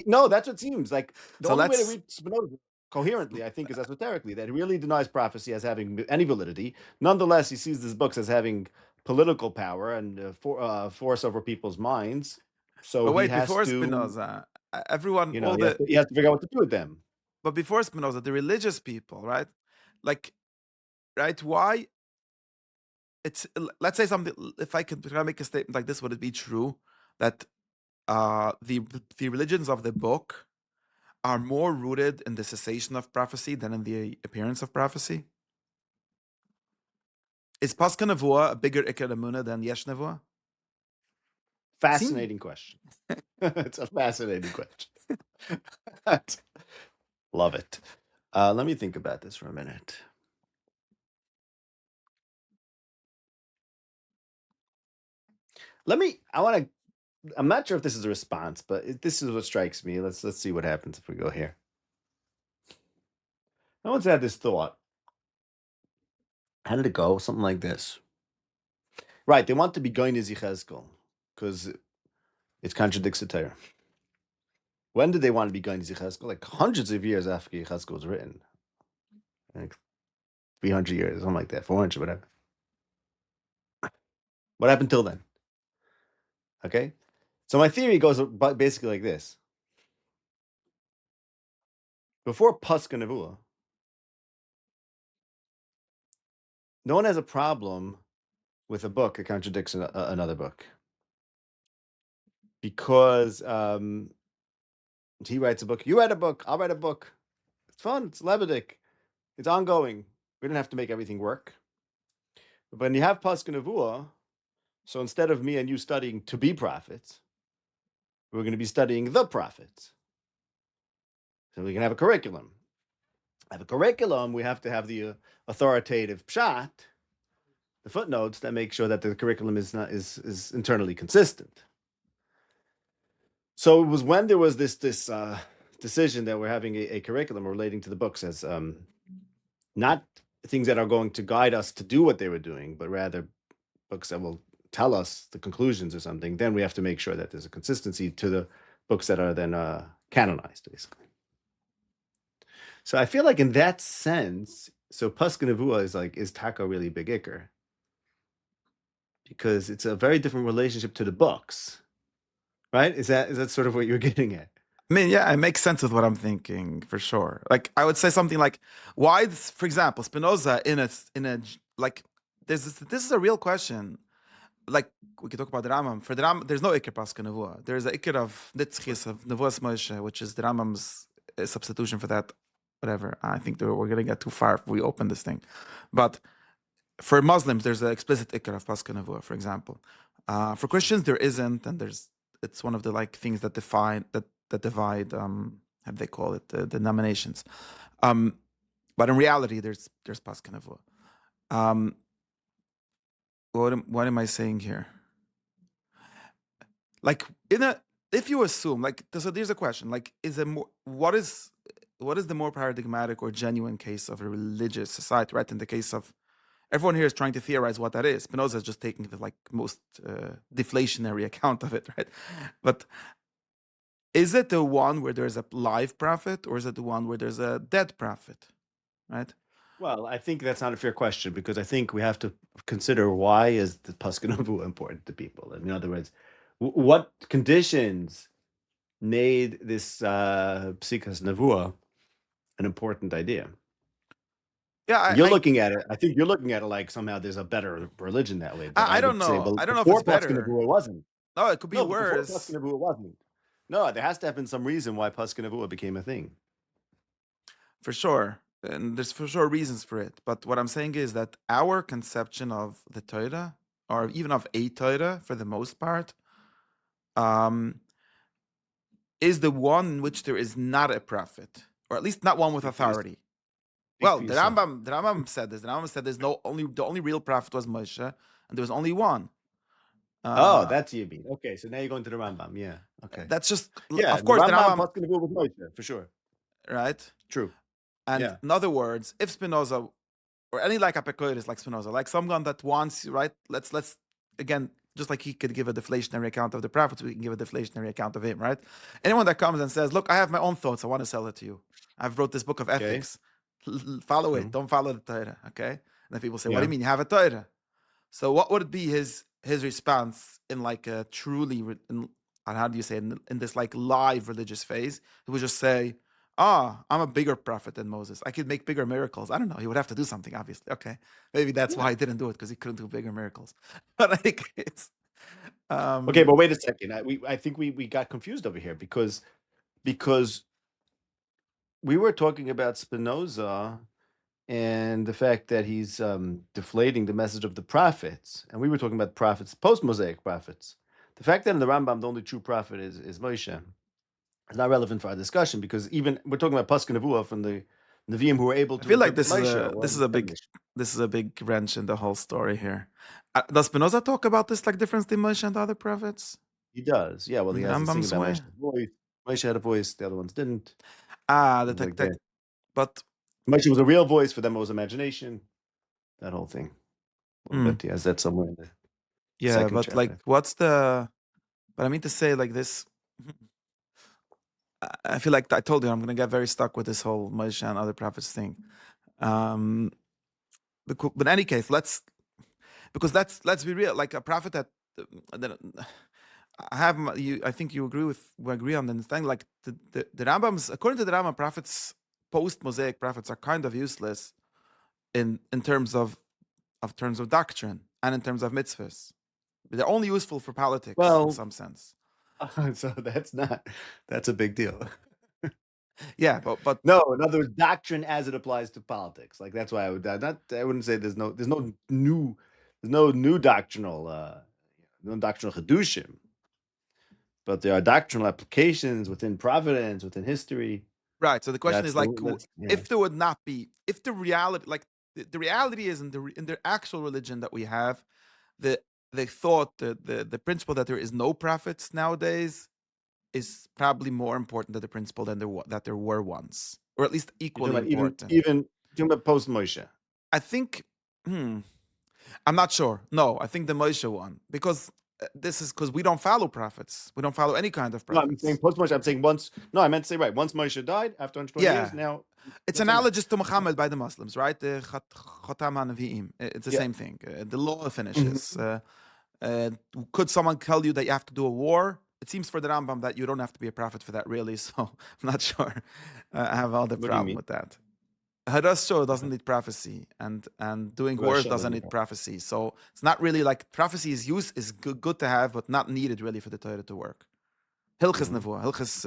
no, that's what it seems like. The So only way to let's read Spinoza coherently, I think, is esoterically. That he really denies prophecy as having any validity. Nonetheless, he sees these books as having political power and force over people's minds. So but he wait, has before to, Spinoza, everyone, you know, all the he has to figure out what to do with them. but before Spinoza, the religious people, right? Like, right? Why? Let's say something. If I could make a statement like this, would it be true that the religions of the book are more rooted in the cessation of prophecy than in the appearance of prophecy? Is Pascha Nevuah a bigger Iker Emunah than Yesh Nevuah? Seem Fascinating question. It's a fascinating question. Love it. Let me think about this for a minute. I'm not sure if this is a response, but this is what strikes me. Let's see what happens if we go here. I once had this thought. How did it go? Something like this. Right, they want to be going to Zichezkel because it contradicts the Torah. When did they want to be going to Zichezkel? Like hundreds of years after Zichezkel was written. Like 300 years, something like that, 400, whatever. What happened till then? Okay? So my theory goes basically like this. Before Pascha Nevuah, no one has a problem with a book that contradicts another book. Because he writes a book, you write a book, I'll write a book. It's fun, it's lebedik, it's ongoing. We don't have to make everything work. But when you have Pascha Nevuah, so instead of me and you studying to be prophets, we're going to be studying the prophets. So we can have a curriculum. Have a curriculum, we have to have the authoritative pshat, the footnotes that make sure that the curriculum is internally consistent. So it was when there was this decision that we're having a curriculum relating to the books as not things that are going to guide us to do what they were doing, but rather books that will tell us the conclusions or something. Then we have to make sure that there's a consistency to the books that are then canonized, basically. So I feel like in that sense, so Pascha Nevuah is Taka really big Iker because it's a very different relationship to the books, right? Is that sort of what you're getting at? I mean, yeah, it makes sense with what I'm thinking for sure. Like, I would say something like, why, for example, Spinoza like, this is a real question. Like, we could talk about the Rambam. For the Rambam, there's no Iker Pascha Nevuah. There's an Iker of Nitzchis, of Nevuas Moshe, which is the Rambam's substitution for that. Whatever. I think that we're going to get too far if we open this thing. But for Muslims, there's an explicit Iker of Pascha Nevuah, for example. For Christians, there isn't, and it's one of the like things that divide how do they call it, the denominations. But in reality, there's Pascha Nevuah. What am I saying here? Like, if you assume, like, so there's a question, like, what is the more paradigmatic or genuine case of a religious society, right? In the case of everyone here is trying to theorize what that is. Spinoza is just taking the like most deflationary account of it, right? But is it the one where there's a live prophet, or is it the one where there's a dead prophet, right? Well, I think that's not a fair question because I think we have to consider why is the Pascha Nevuah important to people. In other words, what conditions made this Psikas Nevuah an important idea? Yeah, You're looking at it. I think you're looking at it like somehow there's a better religion that way. But I I don't would say, know. well, I don't know if before it's Pascha better. Nevuah, it wasn't. No, it could be No, but before Pascha worse. Nevuah, it wasn't. No, there has to have been some reason why Pascha Nevuah became a thing. For sure. and there's for sure reasons for it. But what I'm saying is that our conception of the Torah, or even of a Torah for the most part, um, is the one in which there is not a prophet, or at least not one with Speak for yourself. authority. Speak Well, for the yourself. Rambam said this. The Rambam said the only real prophet was Moshe, and there was only one. Oh, Uh, that's what you mean. Okay, so now you're going to the Rambam. Yeah. Okay. that's just, Yeah, of the course, the Rambam Rambam, Paskin with Moshe for sure. right? True. And Yeah. in other words, if Spinoza or any like Apicorus like Spinoza, like someone that wants, right? Let's again, just like he could give a deflationary account of the prophets, we can give a deflationary account of him, right? Anyone that comes and says, "Look, I have my own thoughts. I want to sell it to you. I've wrote this book of Okay. ethics. Follow it. True. Don't follow the Torah." Okay, and then people say, "What do Yeah. you mean you have a Torah?" So what would be his response in like a truly, how do you say, in this like live religious phase? He would just say, "Ah, I'm a bigger prophet than Moses. I could make bigger miracles." I don't know. He would have to do something, obviously. Okay, maybe that's why Yeah. he didn't do it, because he couldn't do bigger miracles. But like, Okay, um, but wait a second. I think we got confused over here because we were talking about Spinoza and the fact that he's deflating the message of the prophets, and we were talking about prophets, post-Mosaic prophets. The fact that in the Rambam the only true prophet is Moshe is not relevant for our discussion because even we're talking about Paskin Nevuah from the Nevi'im who were able I to feel like interpret Moshe or understand Moshe. this is a big wrench in the whole story here. Does Spinoza talk about this like difference between Moshe and the other prophets He does, yeah. Well, in he the has this thing Rambam's about way? Moshe's voice. Moshe had a voice, the other ones didn't. Ah, the Things tech like tech, that. but. Moshe was a real voice, for them it was imagination. That whole thing. A little Hmm. bit. He has that somewhere in the Yeah, second but like, chapter. but I mean to say like this. I feel like I told you I'm gonna get very stuck with this whole Moshe and other prophets thing. Um, but in any case, because let's be real. Like a prophet that I have you. I think we agree on the thing. Like the Rambam's, according to the Rambam, prophets, post Mosaic prophets, are kind of useless in terms of doctrine and in terms of mitzvahs. They're only useful for politics in Well, some sense. so that's a big deal. Yeah, but No, in other words, doctrine as it applies to politics. Like that's why I wouldn't say there's no new doctrinal no doctrinal chedushim, but there are doctrinal applications within providence, within history. right. So the question is like, That's yeah. if there would not be, if the reality, like the reality is in the actual religion that we have, the thought, the principle that there is no prophets nowadays is probably more important than the principle that there were once, or at least You're talking equally about important. even you're talking about post Moshe. I think. Hmm, I'm not sure. No, I think the Moshe one, because this is because we don't follow prophets. We don't follow any kind of No, I'm saying prophets. post Moshe. I'm saying once. No, I meant to say right. Once Moshe died after 120 years, Yeah, now it's that's enough. analogous to Muhammad by the Muslims, right? The Khatam HaNavi'im. It's the Yeah. same thing. The law finishes. Mhm. Uh, could someone tell you that you have to do a war? It seems for the Rambam that you don't have to be a prophet for that, really. So I'm not sure I have all the What do you problem mean? with that. Hadas show doesn't need prophecy, and doing wars Russia doesn't doesn't need have. prophecy. So it's not really like prophecy is good to have, but not needed really for the Torah to work. Hilchas Mhm. nevuah, hilchas,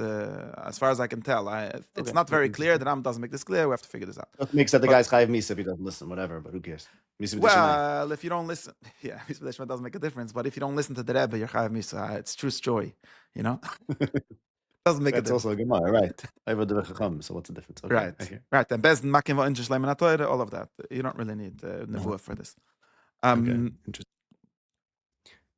as far as I can tell, it's Okay, not that's very clear. The interesting. Ram doesn't make this clear. We have to figure this out. That makes that the But guy's chayiv misa if he doesn't listen, whatever. But who cares? Misa b'dishamayim. well, if you don't listen, yeah, it doesn't make a difference. But if you don't listen to the Rebbe, you're chayav misa. It's true joy, you know. Doesn't make a That's also a difference. Gemara, right? I've a chacham. So what's the difference? Okay, I Right, hear. right. And bezin makim va'injish leimen haTorah, all of that. You don't really need Uh-huh. nevuah for this. Okay, Um, interesting.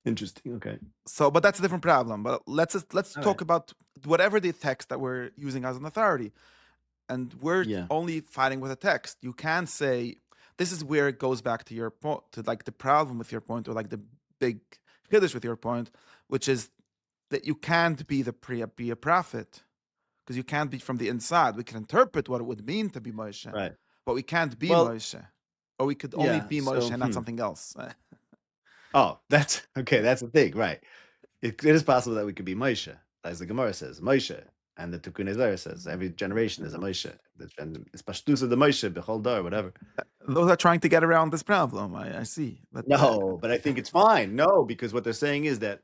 Interesting. Okay. so, but that's a different problem. But let's All talk right. about whatever the text that we're using as an authority, and we're Yeah. only fighting with a text. You can't say this is where it goes back to your point, to like the problem with your point, or like the big chiddush with your point, which is that you can't be a prophet because you can't be from the inside. We can interpret what it would mean to be Moshe, Right. but we can't be Well, Moshe, or we could only yeah. be Moshe So, and not something else. oh, that's okay. That's the thing, right? It is possible that we could be Moshe, as the Gemara says, Moshe, and the Tikkun Ezra says every generation is a Moshe. It's Pashtus of the Moshe, Bechol Dar, whatever. Those are trying to get around this problem. I see, but No, but I think it's fine. No, because what they're saying is that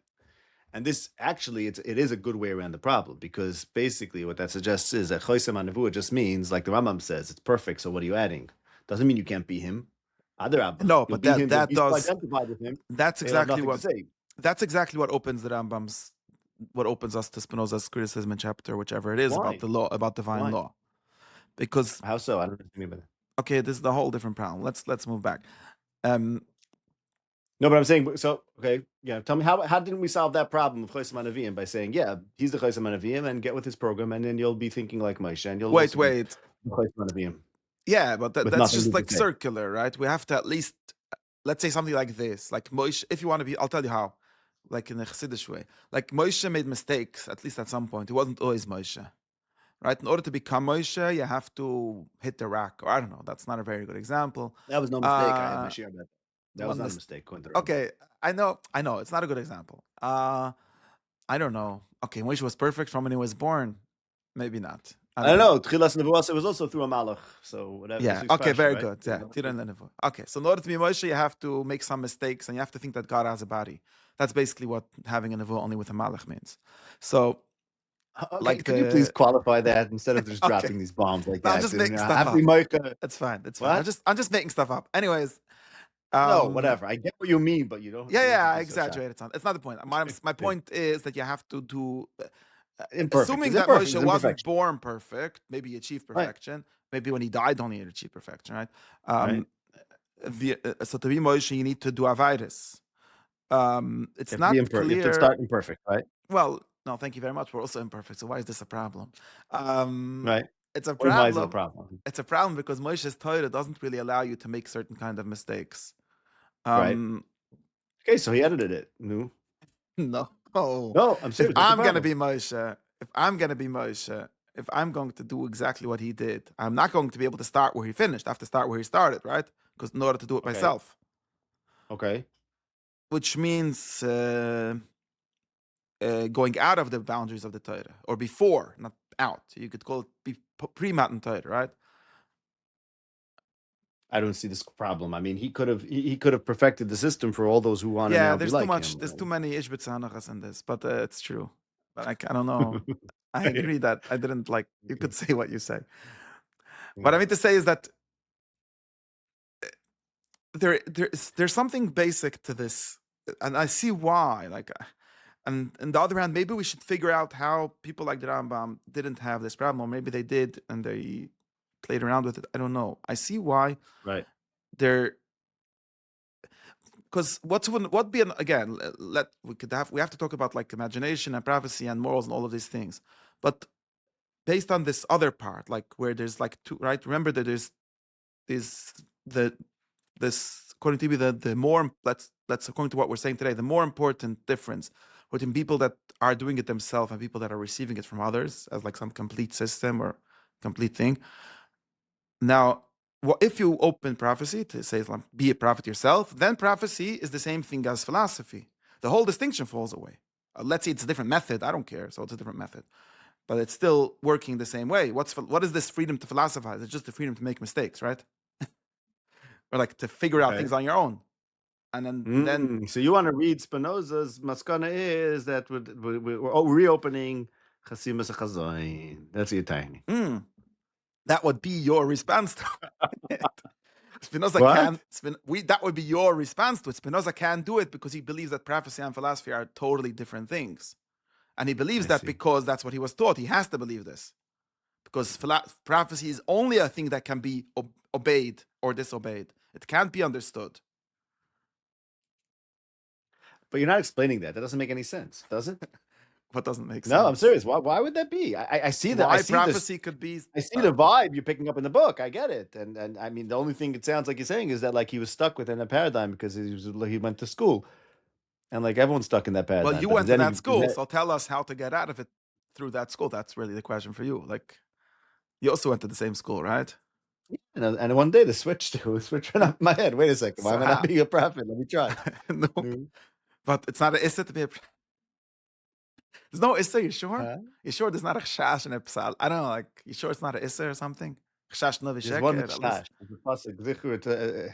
And this actually, it is a good way around the problem, because basically what that suggests is that Choisem Nevuah just means, like the Rambam says, it's perfect. So what are you adding? Doesn't mean you can't be him. Adarabba, No, you'll but be him. You'll that be so does identified with him. that's You'll have exactly nothing to what say. that's exactly what opens the Rambam's what opens us to Spinoza's criticism in chapter whichever it is about Why? the law, about divine Why? law. Because How so? I don't understand about that. okay, this is the whole different problem. Let's move back. No, but I'm saying, so okay, yeah. Tell me, how didn't we solve that problem of Choisem Nevuah by saying, yeah, he's the Choisem Nevuah, and get with his program, and then you'll be thinking like Moshe, and you'll wait, also be wait. the Choisem Nevuah Yeah, but with that's nothing just new to like say. circular, right? We have to at least let's say something like this. Like Moshe, if you want to be, I'll tell you how. Like in a Chassidish way. Like Moshe made mistakes, at least at some point. He wasn't always Moshe. Right? In order to become Moshe, you have to hit the rack. Or I don't know. That's not a very good example. That was no mistake. I have my share of that. That was One not a mis- mistake, according to Rambam. okay, I know. It's not a good example. I don't know. Okay, Moshe was perfect from when he was born. Maybe not. I I don't don't know. know. Tchilas Nevuos, it was also through a malach, so whatever. Yeah. He's Okay. special, Very right? good. Yeah. Tira and Lenevo. Okay. So in order to be Moshe, you have to make some mistakes, and you have to think that God has a body. That's basically what having a nevuah only with a malach means. So, Okay, like could you please the qualify that instead of just okay, dropping these bombs like no, I'm that? just And making stuff happy up. Micah. It's fine. It's fine. What? I'm just making stuff up. Anyways, No, whatever. I get what you mean, but you don't have to I be so shy. exaggerated. It's not the point. My point is that you have to do. Imperfect. Assuming It's that imperfect. Moshe It's wasn't imperfection. born perfect, maybe he achieved Right. perfection. Maybe when he died, only he achieved perfection. Right. Right. So to be Moshe, you need to do avirus. You It's have to be not imperfect. You have to clear. start imperfect, right? Well, no, thank you very much. We're also imperfect. So why is this a problem? Um, Right. it's a What why is it a problem. problem? It's a problem because Moshe's Torah doesn't really allow you to make certain kind of mistakes. Right. Um, Okay, so he edited it. No. no. No, I'm If serious. What's the I'm gonna problem? be Moshe, if I'm gonna be Moshe, if I'm going to do exactly what he did, I'm not going to be able to start where he finished. I have to start where he started, right? Because in order to do it Okay. myself, Okay. which means going out of the boundaries of the Torah, or before, not out. You could call it pre-Matan Torah, right? I don't see this problem. I mean, he could have perfected the system for all those who want to Yeah, now be there's too like much. him. There's too many Ishbitz in this, but it's true. But I don't know. I agree that I didn't like. You could say what you say. What I mean to say is that there's something basic to this, and I see why. Like, and on the other hand, maybe we should figure out how people like the Rambam didn't have this problem, or maybe they did and they played around with it. I don't know. I see why Right. they're because what be an, again we have to talk about like imagination and prophecy and morals and all of these things, but based on this other part, like where there's like two, right? Remember that there's this the this according to me the more let's according to what we're saying today, the more important difference between people that are doing it themselves and people that are receiving it from others as like some complete system or complete thing. Now, if you open prophecy to say be a prophet yourself, then prophecy is the same thing as philosophy. The whole distinction falls away. Let's say it's a different method. I don't care. So it's a different method, but it's still working the same way. What is this freedom to philosophize? It's just the freedom to make mistakes, right? Or like to figure out Okay. things on your own, and then So you want to read Spinoza's maskana is that we're reopening Chasimus Chazoin. That's your tiny. that would be your response to it. Spinoza What? can that would be your response to it. Spinoza can do it because he believes that prophecy and philosophy are totally different things, and he believes I that see. because that's what he was taught. He has to believe this because prophecy is only a thing that can be obeyed or disobeyed. It can't be understood. But you're not explaining that. That doesn't make any sense, does it? What doesn't make No, I'm sense? serious. Why would that be? I see that. I Why see this. prophecy could be? I see the vibe you're picking up in the book. I get it. And I mean, the only thing it sounds like you're saying is that like he was stuck within a paradigm because he went to school, and like everyone's stuck in that Well, paradigm. you But went to then that school, so tell us how to get out of it through that school. That's really the question for you. Like, you also went to the same school, right? and one day the switch went up in my head. Wait a second. Why So am I not how? being a prophet? Let me try. Nope. But it's not an issa to be a. There's no issa. You sure? Huh? You sure there's not a chash in a psal? I don't know. Like, you sure it's not an issa or something? Chash no There's one visheker at chash. least. There's a pasuk,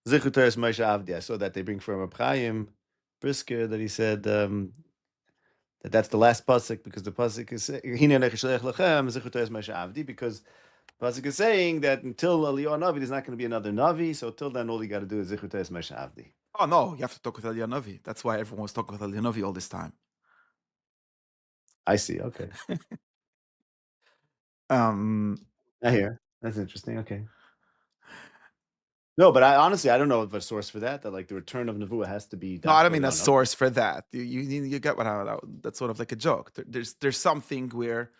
Zichur Teres Moshe Avdi. I saw that they bring from a Chaim Brisker that he said That's the last pasuk, because the pasuk is Hine Nech Shalech Lachem Zichutais Moshe Avdi, because pasuk is saying that until Eliyahu Navi, there's not going to be another Navi. So till then, all you got to do is Zichutais Moshe Avdi. Oh no, you have to talk with Eliyahu Navi. That's why everyone was talking with Eliyahu Navi all this time. I see. Okay, Um, I hear. That's interesting. Okay. No, but I honestly, I don't know of a source for that. That like the return of Nevuah has to be no, I don't Dafka mean a Eliyahu Navi. source for that. You get what that's sort of like a joke. There's something where,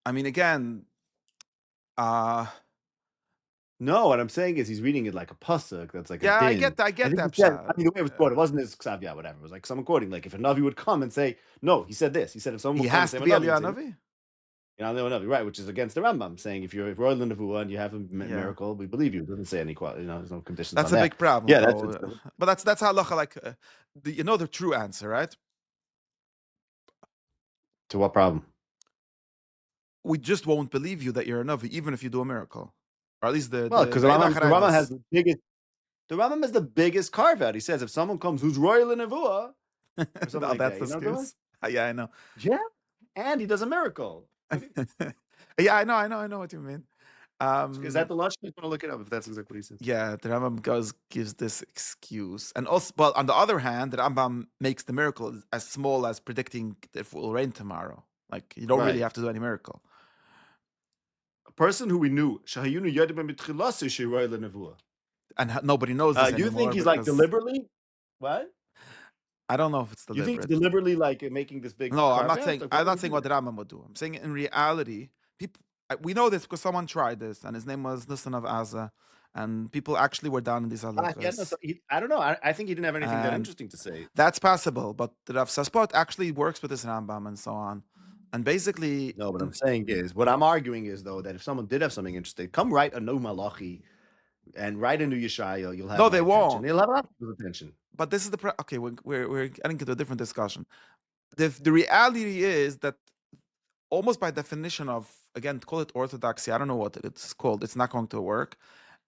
I mean, again, uh No, what I'm saying is he's reading it like a pasuk. That's like a yeah, din. I I get think he that said. I shot. mean, the way it was quoted, it wasn't his ksavya, whatever. It was like someone quoting. Like if a navi would come and say, "No," he said this. He said if someone He would come and has say, to "I'm a be navi," he'd Eliyahu say, Navi. "You know, I'm a navi," right? Which is against the Rambam, saying if you're royal in Nevuah and you have a Yeah, miracle, we believe you. It doesn't say any, there's no conditions that's on a that. big problem, Yeah, that's though. But that's halacha. Like, you know the true answer, right? to what problem? We just won't believe you that you're a Navi, even if you do a miracle, or at least Well, the because Ve'ela The Rambam has Charedes. the biggest. The Rambam has the biggest carve out. He says if someone comes who's royal in Nevuah or something No, like that's that, the you know what I'm talking about? excuse. Yeah, I know. Yeah, and he does a miracle. Yeah, I know what you mean. Is that the lush? I want to look it up if that's exactly what he says. Yeah, the Rambam gives this excuse, and also, but on the other hand, the Rambam makes the miracle as small as predicting if it will rain tomorrow. Like you don't really Right. have to do any miracle, A person who we knew, Shahayunu Yadibim B'tchilasi Shiroi Lenevuah. and nobody knows this You think anymore he's like because deliberately? What? I don't know if it's You think he's deliberate. deliberately like making this big No, carve out? Like, what I'm would not he saying do what the there? Rambam would do. I'm saying in reality, people we know this because someone tried this, and his name was Nisan of Aza, and people actually were down in these Yeah, no, halachas, I don't know. I think he didn't have anything that and interesting to say. that's possible. But the Rav Saspot actually works with this Rambam and so on, and basically, No, what I'm saying is, what I'm arguing is though that if someone did have something interesting, come write a no malachi and write a new Yeshaya, you'll have no, my they attention. won't. You'll have a lot of people's attention. But this is okay. We're getting into a different discussion. The reality is that almost by definition of, again, call it orthodoxy. I don't know what it's called. It's not going to work,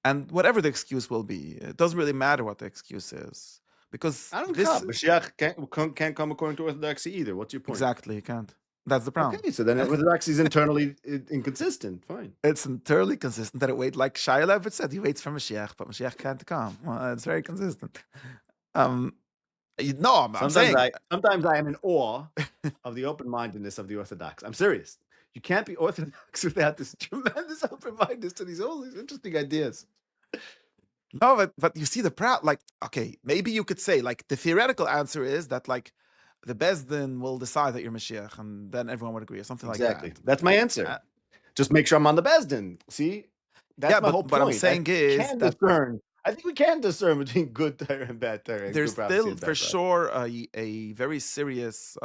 and whatever the excuse will be, it doesn't really matter what the excuse is because I don't this come. Mashiach can't come according to orthodoxy either. What's your point? exactly you can't. That's the problem. Okay, so then orthodoxy is internally inconsistent. Fine. It's entirely consistent that it waits, like Shia Levitt said, he waits for Mashiach, but Mashiach can't come. Well, it's very consistent. Um, no, I'm saying Sometimes I am in awe of the open-mindedness of the Orthodox. I'm serious. You can't be Orthodox without this tremendous open-mindedness to all these interesting ideas. no, but you see the proud, like, okay, maybe you could say, like, the theoretical answer is that, like, the Bezdin will decide that you're Mashiach, and then everyone would agree, or something like Exactly. that. That's my answer. Uh, Just make sure I'm on the Besdin. See, yeah, that's my whole but I'm point. I saying think we is can that discern. I think we can discern between good Torah and bad Torah, and there's good prophecy still and for bad prophecy. sure a very serious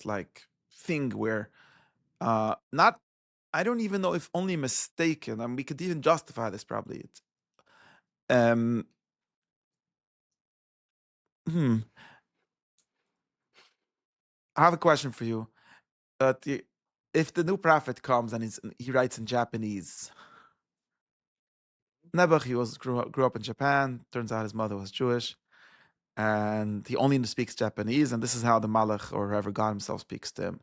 like thing where not I don't even know if only mistaken, and we could even justify this probably. It's, um, hmm, I have a question for you. If the new prophet comes and he writes in Japanese, Nebuch, grew up in Japan. Turns out his mother was Jewish, and he only speaks Japanese, and this is how the Malach or whoever God himself speaks to him.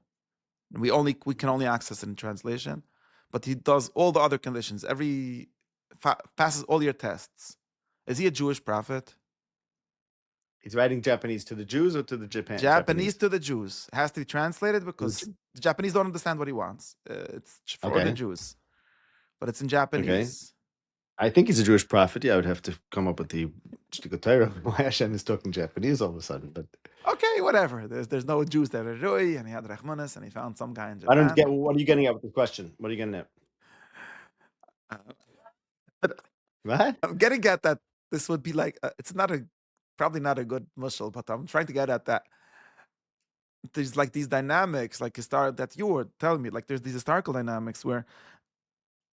We can only access it in translation, but he does all the other conditions. Passes all your tests. Is he a Jewish prophet? He's writing Japanese to the Jews or to the Japanese Japanese? to the Jews. It has to be translated because the Japanese don't understand what he wants. It's for the Okay. Jews, but it's in Okay. Japanese. I think he's a Jewish prophet. Yeah, I would have to come up with the Torah. Why Hashem is talking Japanese all of a sudden, but Okay, whatever. There's no Jews that are Rui, and he had Rachmanis, and he found some guy in I don't get. Japan. What are you getting at with the question? What are you getting at? Uh, What? I'm getting at that this would be like it's not a probably not a good mushal, but I'm trying to get at that there's like these dynamics, like that you were telling me, like there's these historical dynamics where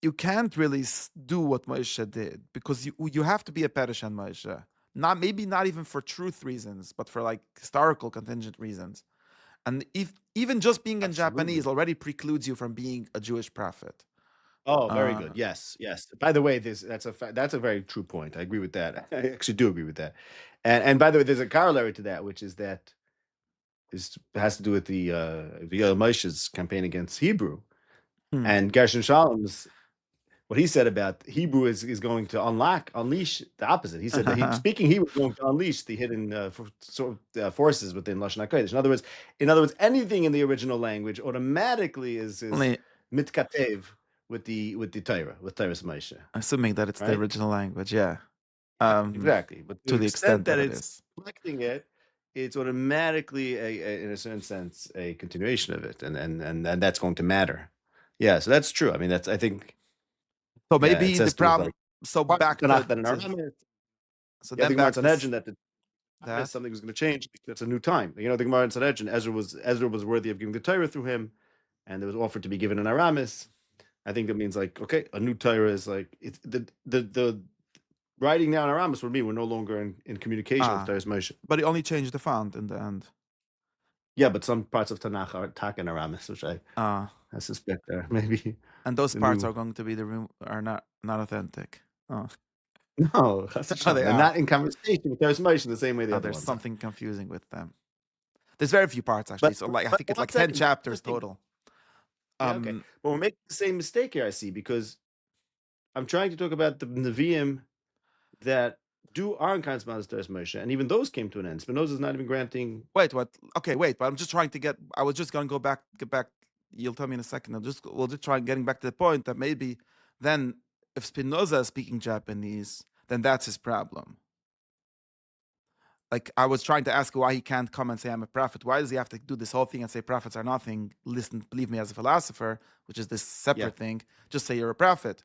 you can't really do what Moshe did because you have to be a Perishan Moshe. Not even for truth reasons, but for like historical contingent reasons. And if even just being in Absolutely. Japanese already precludes you from being a Jewish prophet. Oh, very Uh, good. Yes, yes. By the way, that's a very true point. I agree with that. I actually do agree with that. And by the way, there's a corollary to that, which is that has to do with the Moshe's campaign against Hebrew, Hmm. and Gershon Shalom's what he said about Hebrew is going to unleash the opposite. He said that speaking Hebrew is going to unleash the hidden forces within Lashon HaKodesh. In other words, anything in the original language automatically is Only mitkatev with the Torah, with Torah's Moshe, assuming that it's the right? original language, yeah. Exactly. But to To the the extent extent that that it it's is. reflecting it, it's automatically in a certain sense a continuation of it, and that's going to matter. Yeah, so that's true. I mean, I think, So yeah, it maybe the says to us like problem. So parts of back Tanakh that in Aramaic. so Yeah, then the Gemara in back to Sanhedrin that the that. something was going to change. It's a new time. The Gemara in Sanhedrin, Ezra was worthy of giving the Torah through him, and it was offered to be given in Aramis. I think that means like, okay, a new Torah is like it's the writing now in Aramis would mean we're no longer in communication with Torah's Moshe. But he only changed the font in the end. Yeah, but some parts of Tanakh are Tak and Aramis, which I suspect are maybe. And those the parts new. are going to be are not authentic. Oh, No, they they're are. not in conversation with Torah's Moshe the same way the Oh, other there's ones are. something confusing with them. There's very few parts actually. So like I think it's one like 10 second. chapters total. Yeah, okay. But we're making the same mistake here, I see, because I'm trying to talk about the Nevi'im that aren't consummated Torah's Moshe, and even those came to an end. Spinoza is not even granting. Wait, what? Okay, wait, but I'm just trying to I was just gonna get back. You'll tell me in a second. We'll just try getting back to the point that maybe then if Spinoza is speaking Japanese, then that's his problem. Like I was trying to ask why he can't come and say I'm a prophet. Why does he have to do this whole thing and say prophets are nothing? Listen, believe me as a philosopher, which is this separate thing. Just say you're a prophet.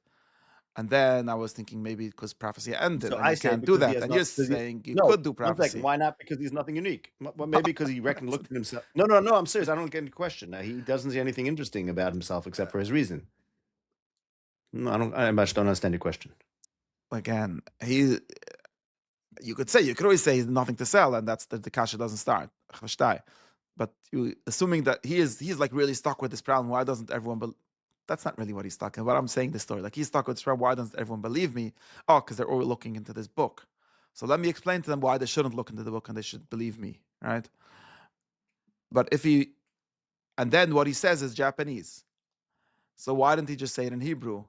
And then I was thinking maybe because prophecy ended So and I you say can't do because he that. has And not. you're saying you No, could do 1 second. prophecy. Why not? Because he's nothing unique. Well, maybe because he looked at himself. No. I'm serious. I don't get any question. He doesn't see anything interesting about himself except for his reason. No, I don't. I much don't understand your question. Again, you could always say nothing to sell, and that's the kasha doesn't start. But assuming that he's like really stuck with this problem, why doesn't everyone? That's not really what he's stuck in. What I'm saying this story, like he's stuck with this problem. Why doesn't everyone believe me? Oh, because they're all looking into this book. So let me explain to them why they shouldn't look into the book and they should believe me, right? But and then what he says is Japanese. So why didn't he just say it in Hebrew?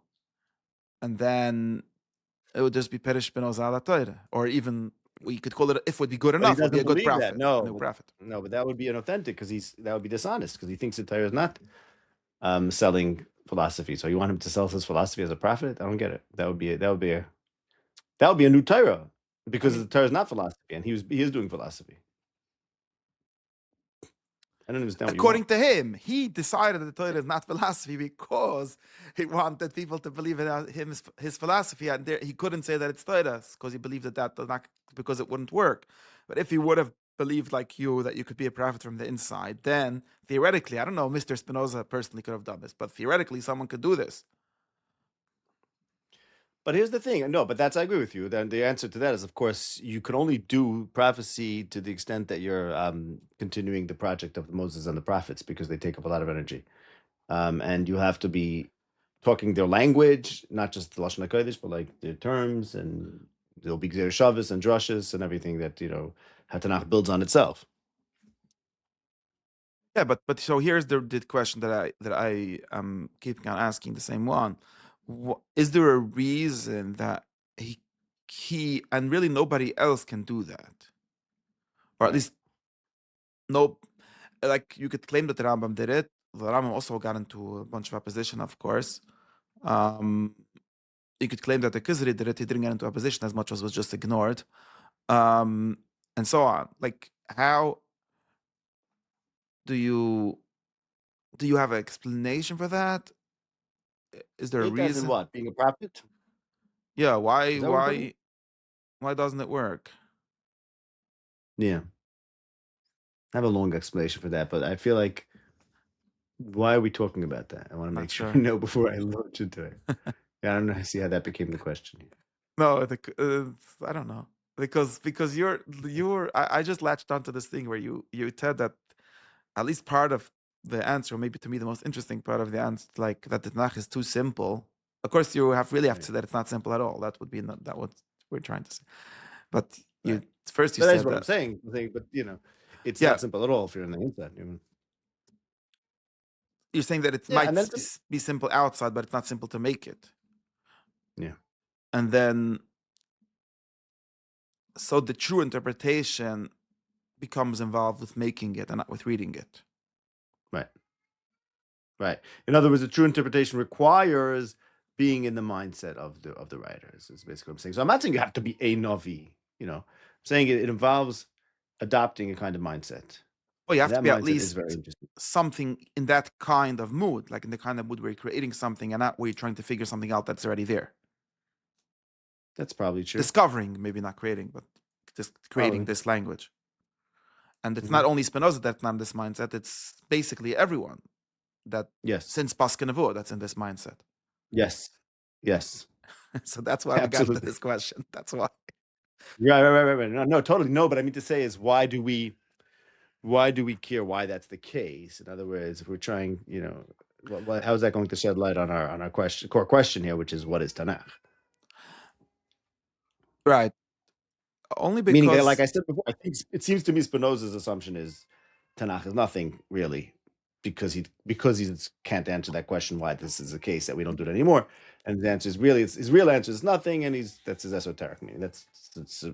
And then it would just be Perish Spinoza ala Torah, or even we could call it if it would be good But he enough, would be doesn't a good believe that. prophet, a new No, prophet. but that would be inauthentic because that would be dishonest because he thinks that Torah is not selling philosophy. So you want him to sell his philosophy as a prophet? I don't get it. That would be a new Torah because the Torah is not philosophy, and he is doing philosophy. I don't understand what you According want. to him, he decided that the Torah is not philosophy because he wanted people to believe in his philosophy, and he couldn't say that it's Torah because he believed that not because it wouldn't work. But if he would have believed like you that you could be a prophet from the inside, then theoretically, I don't know, Mr. Spinoza personally could have done this, but theoretically, someone could do this. But here's the thing. No, but I agree with you. Then the answer to that is, of course, you can only do prophecy to the extent that you're continuing the project of Moses and the prophets because they take up a lot of energy. And you have to be talking their language, not just the Lashon HaKodesh, but like their terms, and there'll be Gzer Shabbos and drushes and everything that, Tanakh builds on itself. Yeah, but so here's the question that I am keeping on asking the same one. Is there a reason that he and really nobody else can do that, or at Right. least no, like you could claim that the Rambam did it. The Rambam also got into a bunch of opposition, of course. Um, you could claim that the Kizri did it. He didn't get into opposition as much as was just ignored, and so on. Like, how do you have an explanation for that? Is there a It as in reason? what? Being a prophet? Yeah, Is that what we're talking about? why doesn't it work? Yeah. I have a long explanation for that, but I feel like, why are we talking about that? I want to Not make sure sure. we know before I launch into it. Yeah, I don't know. I see how that became the question. No, I don't know because I just latched onto this thing where you said that at least part of the answer, maybe to me the most interesting part of the answer, like that the Tanakh is too simple. Of course, you really have to Right. say that it's not simple at all. That would be not, that what we're trying to say. But Right. first you But that is said what I'm that. saying. But it's Yeah, not simple at all if you're on the inside. you're saying that it Yeah, might and then be simple outside, but it's not simple to make it. yeah, And then, so the true interpretation becomes involved with making it and not with reading it. right, right. In other words, a true interpretation requires being in the mindset of the writers. Is basically what I'm saying. So I'm not saying you have to be a novi. I'm saying it involves adopting a kind of mindset. Well, you have And to that be at mindset is very least interesting. something in that kind of mood, like in the kind of mood where you're creating something and not where you're trying to figure something out that's already there. That's probably true. Discovering, maybe not creating, but just creating Probably. this language. And it's Hmm. not only Spinoza that's not in this mindset, it's basically everyone that Yes. since Paskin that's in this mindset. Yes. Yes. So that's why we got to Absolutely. this question. That's why. Right. No, totally no. But I mean to say is why do we care why that's the case? In other words, if we're trying, how is that going to shed light on our core question here, which is what is Tanakh? Right. Only Meaning, like because, I said before, I think it seems to me Spinoza's assumption is Tanakh is nothing really, because he can't answer that question why this is the case that we don't do it anymore. And the answer is really his real answer is nothing, and that's his esoteric meaning. That's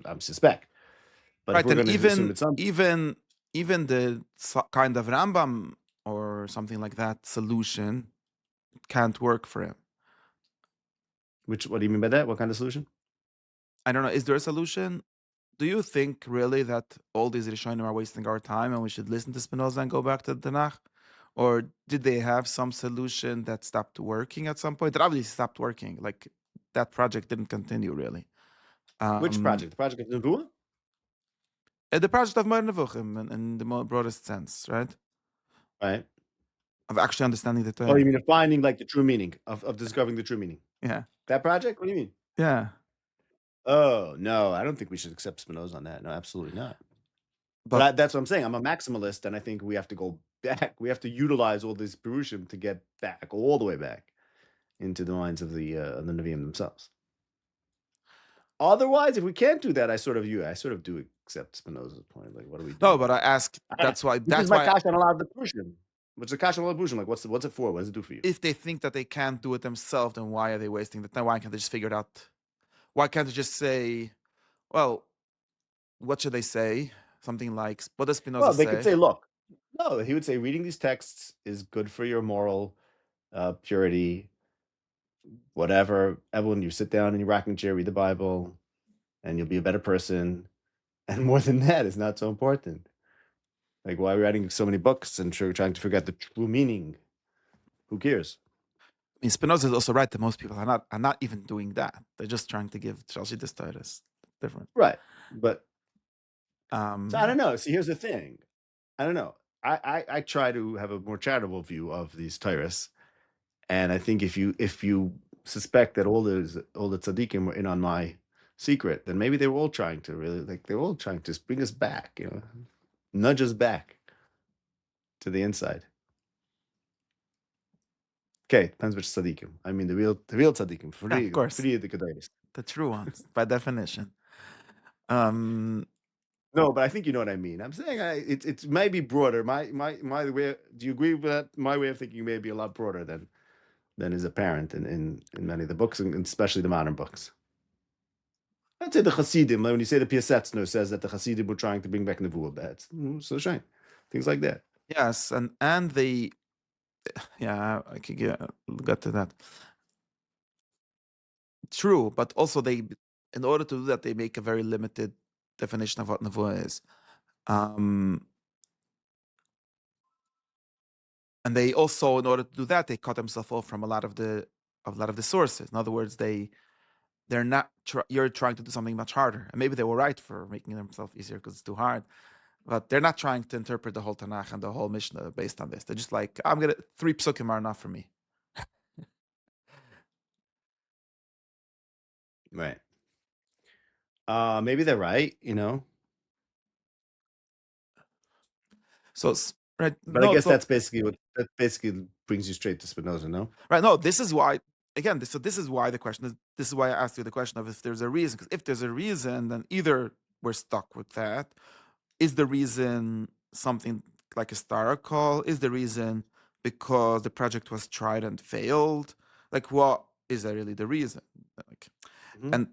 I suspect. But if right, we're and going to assume it's something, even the kind of Rambam or something like that solution can't work for him. what do you mean by that? What kind of solution? I don't know. Is there a solution? Do you think really that all these Rishonim are wasting our time and we should listen to Spinoza and go back to the Tanakh? Or did they have some solution that stopped working at some point? That obviously stopped working. Like that project didn't continue really. Which Um, project? The project of Nebuah? the project of Moreh Nevuchim in the broadest sense, right? Right. Of actually understanding the Oh, you Torah. mean of finding like the true meaning of discovering the true meaning? Yeah. That project? What do you mean? Yeah. Oh no, I don't think we should accept Spinoza on that. No, absolutely not. But But that's what I'm saying. I'm a maximalist, and I think we have to go back. We have to utilize all this Perushim to get back, all the way back into the minds of the Nevi'im themselves. Otherwise, if we can't do that, I sort of do accept Spinoza's point. Like, what do we do no, but here? I asked, This is my kash on a lot of the Perushim. What's the kash on a lot of Perushim? Like, what's it for? What does it do for you? if they think that they can't do it themselves, then why are they wasting the time? Why can't they just figure it out? Why can't they just say, well, what should they say? Something like, what does Spinoza Well, they could say? say, look, no, he would say reading these texts is good for your moral purity, whatever. Everyone, you sit down in your rocking chair, read the Bible, and you'll be a better person. And more than that, it's not so important. Like, why are we writing so many books and trying to figure out the true meaning? Who cares? I mean, Spinoza is also right that most people are not even doing that. They're just trying to give Chelsea this status. Different. Right. But so I don't Um, know. See, here's the thing. I don't know. I try to have a more charitable view of these Tyrus. And I think if you suspect that all the tzaddikim were in on my secret, then maybe they were all trying to they're all trying to bring us back, nudge us back to the inside. Okay, depends which tzaddikim. I mean the real tzaddikim, yeah, of course, free the kedairis. the true ones by definition. Um, No, but I think you know what I mean. I'm saying it's maybe broader. My way. Do you agree with that? My way of thinking may be a lot broader than is apparent in many of the books, and especially the modern books. I'd say the Hasidim, when you say the Piasetzner says that the Hasidim were trying to bring back Nevuah beds. So shame. Things like that. yes, and they, yeah, I could get to that. True, but also they, in order to do that, they make a very limited definition of what nevuah is. And they also, in order to do that, they cut themselves off from a lot of the sources. In other words, they're not. You're trying to do something much harder, and maybe they were right for making themselves easier because it's too hard. But they're not trying to interpret the whole Tanakh and the whole Mishnah based on this. They're just like, I'm gonna 3 psukim are enough for me. Right. Maybe they're right, So right, but I no, guess so that basically brings you straight to Spinoza, no? right, no. This is why. Again, this is why the question is. This is why I asked you the question of if there's a reason. Because if there's a reason, then either we're stuck with that. Is the reason something like historical? Is the reason because the project was tried and failed? Like, what is that really the reason? Like, Mhm. and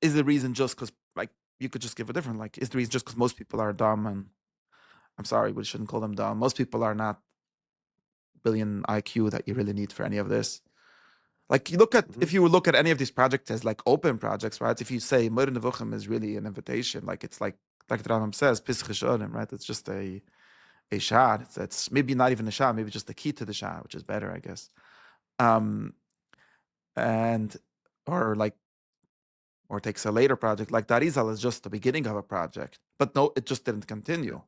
is the reason just because, like, you could just give a different, like, is the reason just because most people are dumb? And I'm sorry, we shouldn't call them dumb. Most people are not billion IQ that you really need for any of this. Like, you look at, Mhm. if you look at any of these projects as like open projects, right? If you say Modern Nevuchim is really an invitation, like it's like the Rambam says, Pisach Shonim, right? It's just a shad. It's maybe not even a shad, maybe just the key to the shad, which is better, I guess. Um, and or like or takes a later project like Darizal is just the beginning of a project, but no, it just didn't continue.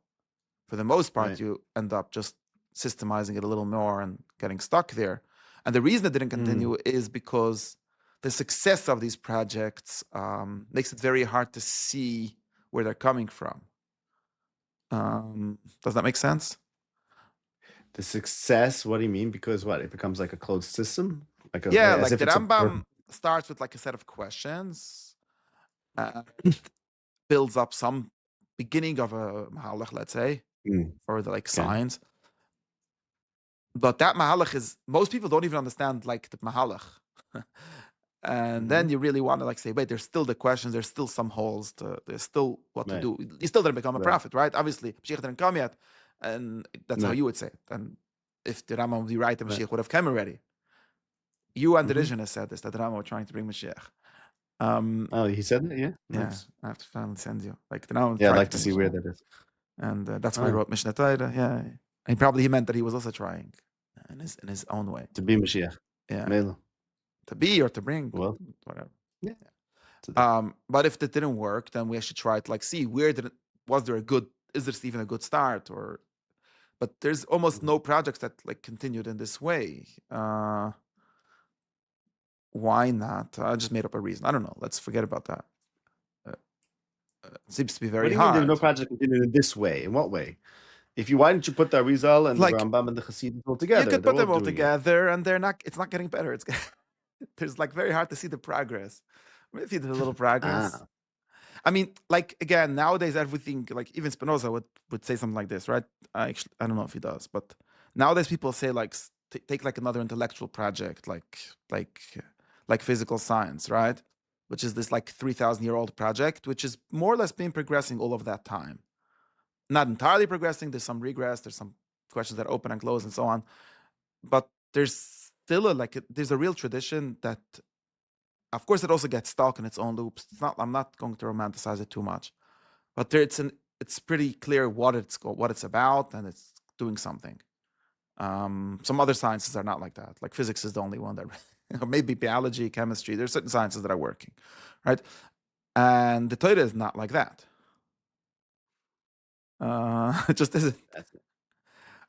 For the most part, Right. you end up just systemizing it a little more and getting stuck there. And the reason it didn't Mm. continue is because the success of these projects makes it very hard to see where they're coming from. Does that make sense? The success, what do you mean? Because what? It becomes like a closed system? Yeah, As like if the it's a Rambam starts with like a set of questions, uh, builds up some beginning of a mahalach, let's say, Mm. or the like Okay. signs. But that mahalach is, most people don't even understand like the mahalach. And then Mhm. you really want to like say, wait, there's still the questions, there's still some holes to, there's still what to Right. do. You still didn't become a Right. prophet, right? Obviously, Mashiach didn't come yet. And that's how Right. you would say it. And if the Rambam would be right, the Right. Mashiach would have come already. You and the Mhm. Rishon said this, that the Rambam were trying to bring Mashiach. Um, Oh, he said that? Yeah. yeah, Nice. I have to finally send you. Like the Rambam Yeah, I'd tried like to to bring see where Mashiach. that is. And that's why he Ah, wrote Mishnah Torah. Yeah. And probably he meant that he was also trying in his own way. to be Mashiach. Yeah. Mela. To be or to bring, Well, whatever. yeah. It's a different. But if that didn't work, then we should try to like see where did it, was there a good, is this even a good start? Or but there's almost Mhm. no projects that like continued in this way. Why not? I just made up a reason. I don't know. Let's forget about that. Uh, it seems to be What very do you mean there's no hard. project continued in this way? In what way? If you why didn't you put the Arizal and the Like Rambam and the Hasidus all you together? could They're put all them all doing it. together, and they're not. It's not getting better. It's there's like very hard to see the progress. Maybe there's a little progress. Ah. I mean, like again, nowadays everything, like even Spinoza would say something like this, right? I don't know if he does, but nowadays people say like take like another intellectual project, like like physical science, right? Which is this like 3,000-year-old project, which is more or less been progressing all of that time. Not entirely progressing. There's some regress. There's some questions that open and close and so on. But there's still there's a real tradition that, of course, it also gets stuck in its own loops. It's not. I'm not going to romanticize it too much, but it's pretty clear what it's about, and it's doing something. Some other sciences are not like that. Like physics is the only one that, maybe biology, chemistry. There's certain sciences that are working, right? And the Torah is not like that. It just isn't. That's it.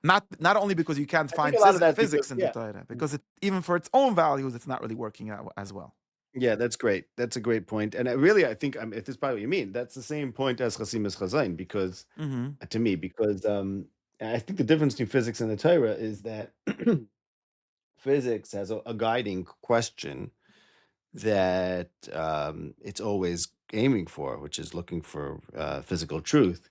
Not only because you can't I think find a lot of that because physics in the yeah. Torah, because even for its own values, it's not really working out as well. Yeah, that's great. That's a great point. And really, I think if this is probably what you mean, that's the same point as Chasim is Chazain, because Hmm. to me, because I think the difference between physics and the Torah is that physics has a guiding question that it's always aiming for, which is looking for physical truth.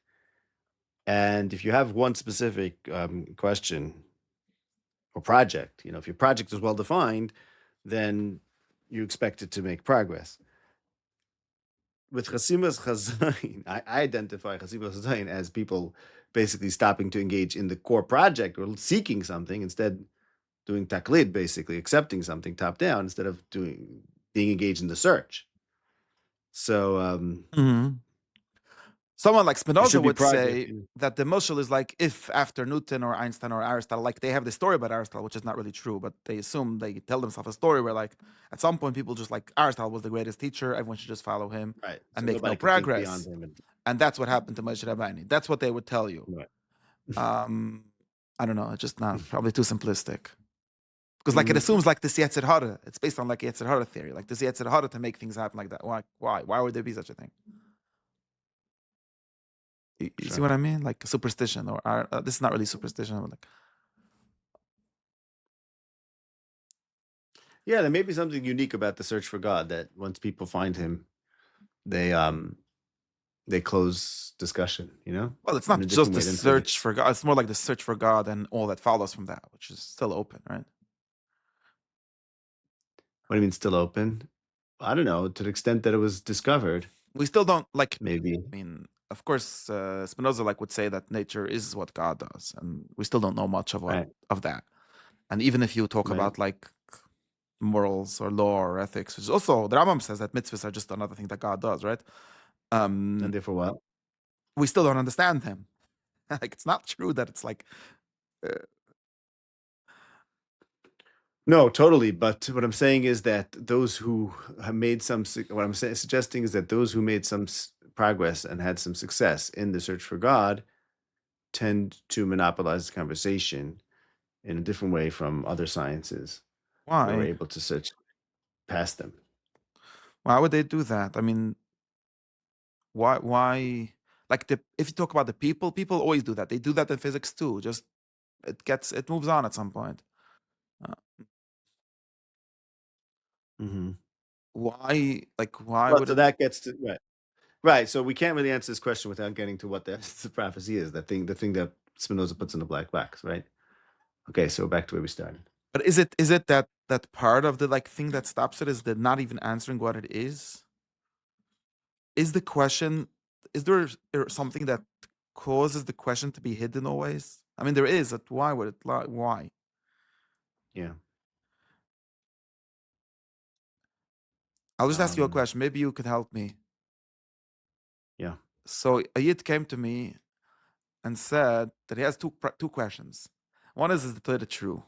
And if you have one specific question or project, if your project is well defined, then you expect it to make progress. With Chasimas Chazain, I identify Chasimas Chazain as people basically stopping to engage in the core project or seeking something, instead doing taklid, basically accepting something top down instead of being engaged in the search. So Hmm. Someone like there Spinoza should be would progress. say that the mushal is like if after Newton or Einstein or Aristotle, like they have the story about Aristotle, which is not really true, but they tell themselves a story where like at some point people just like Aristotle was the greatest teacher, everyone should just follow him Right. and So make no nobody can think beyond progress. him. And And that's what happened to Moshe Rabbeinu. That's what they would tell you. right. Um, I don't know, it's just not probably too simplistic. Because like it Mm, assumes like this Yetzer Hara, it's based on like Yetzer Hara theory, like this Yetzer Hara to make things happen like that. Why? Why? Why would there be such a thing? You see sure. what I mean? Like superstition, or this is not really superstition. But like, Yeah, there may be something unique about the search for God that once people find him, they they close discussion, Well, it's in not a just different the way than physics. search for God. It's more like the search for God and all that follows from that, which is still open, right? What do you mean still open? I don't know, to the extent that it was discovered, We still don't like. maybe. I mean, of course, Spinoza like would say that nature is what God does, and we still don't know much Right, of that. And even if you talk right. about like morals or law or ethics, which is also the Rambam says that mitzvahs are just another thing that God does, right? And Um, therefore what? we still don't understand them. Like it's not true that it's like uh, No, totally. But what I'm saying is that those who have made what I'm suggesting is that those who made some progress and had some success in the search for God tend to monopolize the conversation in a different way from other sciences where we're why? able to search past them. Why would they do that? I mean, why? Like if you talk about the people always do that. They do that in physics too. Just it moves on at some point. Uh, Hmm. why? Like why Well, would so it? that gets to right. Right. So we can't really answer this question without getting to what the, the prophecy is, the thing that Spinoza puts in the black box, right? Okay, so back to where we started. But is it that part of the like thing that stops it is the not even answering what it is? Is the question? Is there something that causes the question to be hidden always? I mean, there is. But why would it lie? Why? Yeah. I'll just ask you a Um, question. Maybe you could help me. yeah. So a yid came to me and said that he has two questions. One is the Torah true?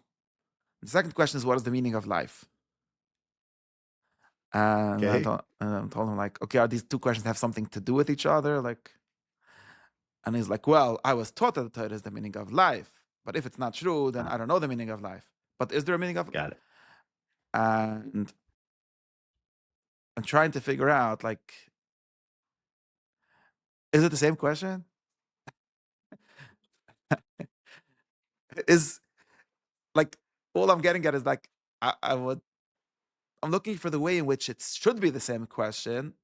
The second question is what is the meaning of life? And Okay. I told him like, okay, are these two questions have something to do with each other? Like, and he's like, well, I was taught that the Torah is the meaning of life, but if it's not true, then I don't know the meaning of life. But is there a meaning of? Got it. And I'm trying to figure out like, is it the same question? Is like all I'm getting at is like I'm looking for the way in which it should be the same question,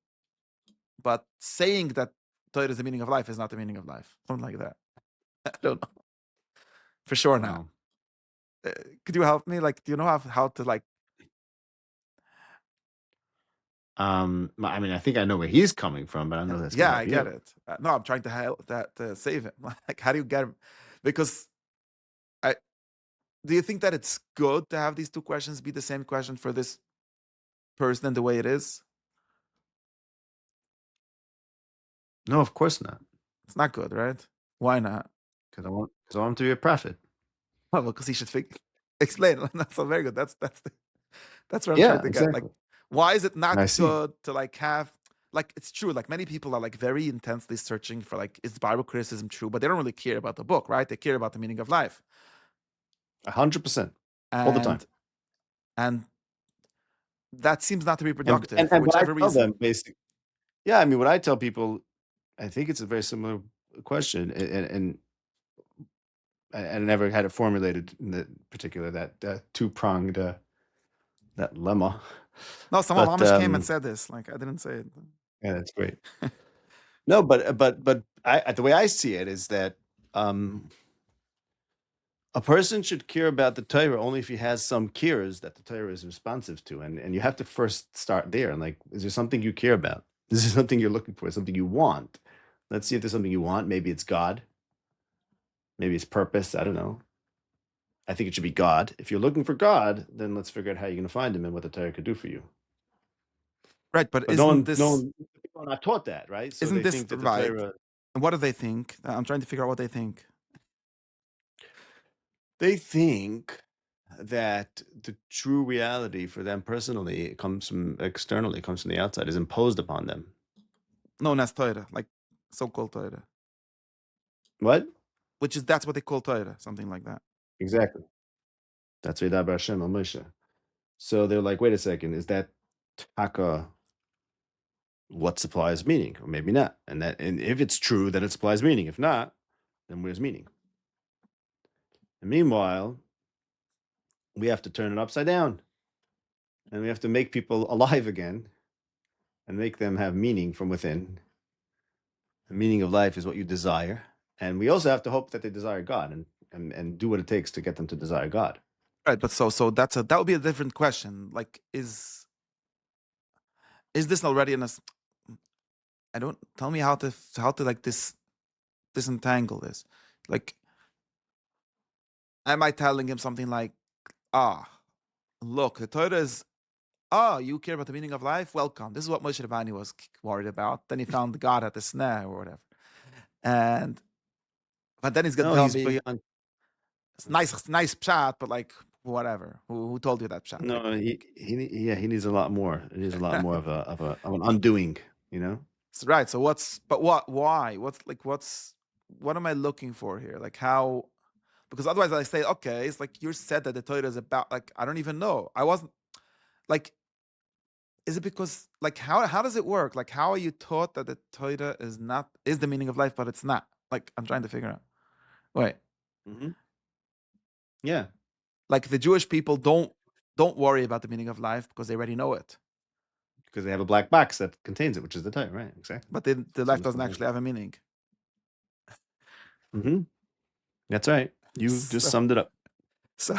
but saying that Torah is the meaning of life is not the meaning of life. Something like that. I don't know. For sure not. Wow. Uh, could you help me? Like, do you know how to like? I mean, I think I know where he's coming from, but I don't know if that's going to Yeah, I help get you. it. No, I'm trying to help that to save him. Like, how do you get him? Because I do you think that it's good to have these two questions be the same question for this person and the way it is? No, of course not, It's not good, right? Why not? because I want him to be a prophet. Well, because he should explain. That's not very good. That's what I'm trying Yeah, to get. Like, exactly. why is it I not see. good to like have like it's true, like many people are like very intensely searching for like is Bible criticism true, but they don't really care about the book, right? They care about the meaning of life. 100%. All the time. And and that seems not to be And productive and for and what I whichever tell them reason. basically, yeah, I mean, what I tell people, I think it's a very similar question, and I never had it formulated in the particular that two-pronged that lemma. No, someone But Amish came and said this. Like I didn't say it. yeah, that's great. No, but the way I see it is that um a person should care about the Torah only if he has some cares that the Torah is responsive to, and you have to first start there. And like, is there something you care about? Is there something you're looking for? Something you want? Let's see if there's something you want. Maybe it's God. Maybe it's purpose. I don't know. I think it should be God. If you're looking for God, then let's figure out how you're going to find Him and what the Torah could do for you. Right, but But people are not taught that, right? So isn't they this think that the right? Torah, And what do they think? I'm trying to figure out what they think. they think that the true reality for them personally comes from externally, comes from the outside, is imposed upon them. Known as Torah, like so-called Torah. What? Which is that's what they call Torah, something like that. Exactly. That's Vedab Hashem al Moshe. So they're like, wait a second, is that taka what supplies meaning? Or maybe not. And if it's true, then it supplies meaning. If not, then where's meaning? And meanwhile, we have to turn it upside down. And we have to make people alive again and make them have meaning from within. The meaning of life is what you desire. And we also have to hope that they desire God and do what it takes to get them to desire God. Right, but so that would be a different question. Like, is this already in a? I don't tell me how to like disentangle this. Like, am I telling him something like, look, the Torah is, you care about the meaning of life? Welcome. This is what Moshe Rabbeinu was worried about. Then he found God at the snare or whatever. But then he's gonna No, tell he's me beyond. it's nice pshat, but like whatever. Who told you that pshat? Like, No, he needs a lot more. He needs a lot more of an undoing, you know? right. So why? What am I looking for here? Like how? Because otherwise I say, okay, it's like you said that the Torah is about, like, I don't even know. I wasn't like, is it because, like, how does it work? Like, how are you taught that the Torah is the meaning of life, but it's not? Like, I'm trying to figure out. Wait, Hmm. Yeah, like the Jewish people don't worry about the meaning of life because they already know it. because they have a black box that contains it, which is the Torah, right? Exactly. But the life doesn't actually have a meaning. Mm-hmm. That's right. You just So summed it up. so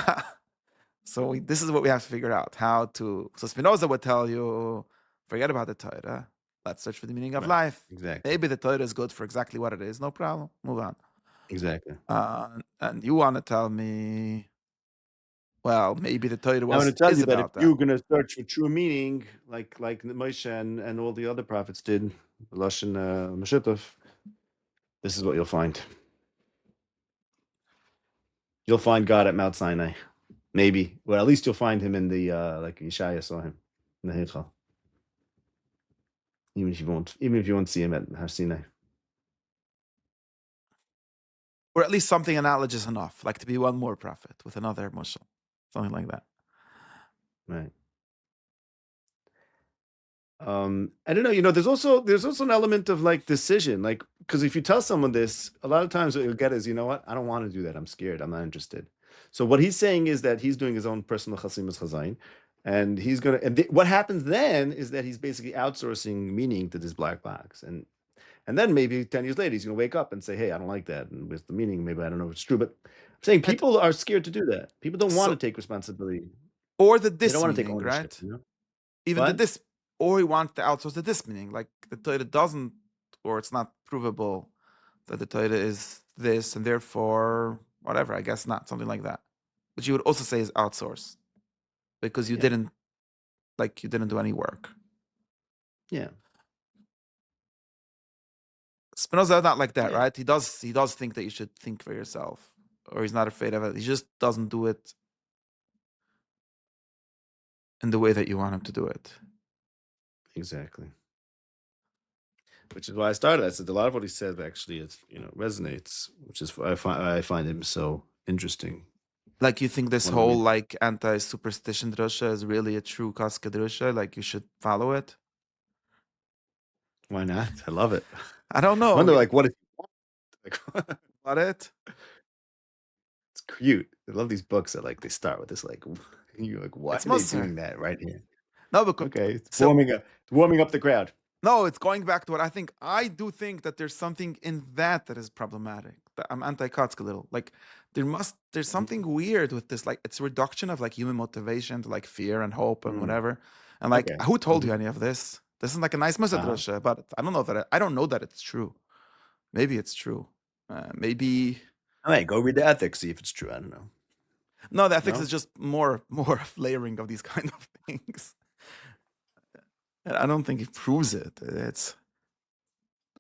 this is what we have to figure out. How to. So Spinoza would tell you, forget about the Torah. Let's search for the meaning of Right. life. Exactly. Maybe the Torah is good for exactly what it is. No problem. Move on. Exactly. And you want to tell me, well, maybe the Torah I'm going to tell is you that if about that. you're going to search for true meaning, like Moshe and all the other prophets did, Lashon Meshutov, this is what you'll find. You'll find God at Mount Sinai. Maybe. Well, at least you'll find him in the like Yeshaya saw him in the Heichal. Even if you won't see him at Har Sinai. Or at least something analogous enough, like to be one more prophet with another Muslim, something like that. Right. I don't know. There's also an element of like decision, like because if you tell someone this, a lot of times what you'll get is, you know what, I don't want to do that. I'm scared. I'm not interested. So what he's saying is that he's doing his own personal chasimus chazain, and he's gonna. What happens then is that he's basically outsourcing meaning to this black box, and then maybe 10 years later he's gonna wake up and say, hey, I don't like that, and with the meaning, maybe I don't know if it's true, but I'm saying Right. people are scared to do that. People don't want So, to take responsibility. or the They don't this want to take meaning, ownership. right? Even the What? this, or he wants to outsource the this meaning, like the Torah doesn't, or it's not provable that the Torah is this, and therefore whatever. I guess not, something like that. But you would also say is outsource because you Yeah. didn't do any work. Yeah. Spinoza is not like that, Yeah. right? He does think that you should think for yourself, or he's not afraid of it. He just doesn't do it in the way that you want him to do it. Exactly. Which is why I started. I said a lot of what he said actually resonates, which is why I find him so interesting. Like, you think this One of the whole reasons. like anti-superstition drasha is really a true Kaska drasha? Like, you should follow it? Why not? I love it. I don't I know. wonder, like, what if like, About it? it's cute. I love these books that like they start with this like you're like, why It's are they Musser. doing that right here? No, because Okay, it's so warming up the crowd. no, it's going back to what I think. I do think that there's something in that is problematic. That I'm anti-Kotsk a little. Like, there's something Mhm. weird with this. Like, it's a reduction of like human motivation to like fear and hope and Mm, whatever. And like, okay. who told you Hmm. any of this? This is like a nice message, Uh-huh. but I don't know that I don't know that it's true. Maybe it's true. Maybe All right, go read the ethics, see if it's true. I don't know. no. The ethics is No? just more layering of these kind of things. And I don't think it proves it. It's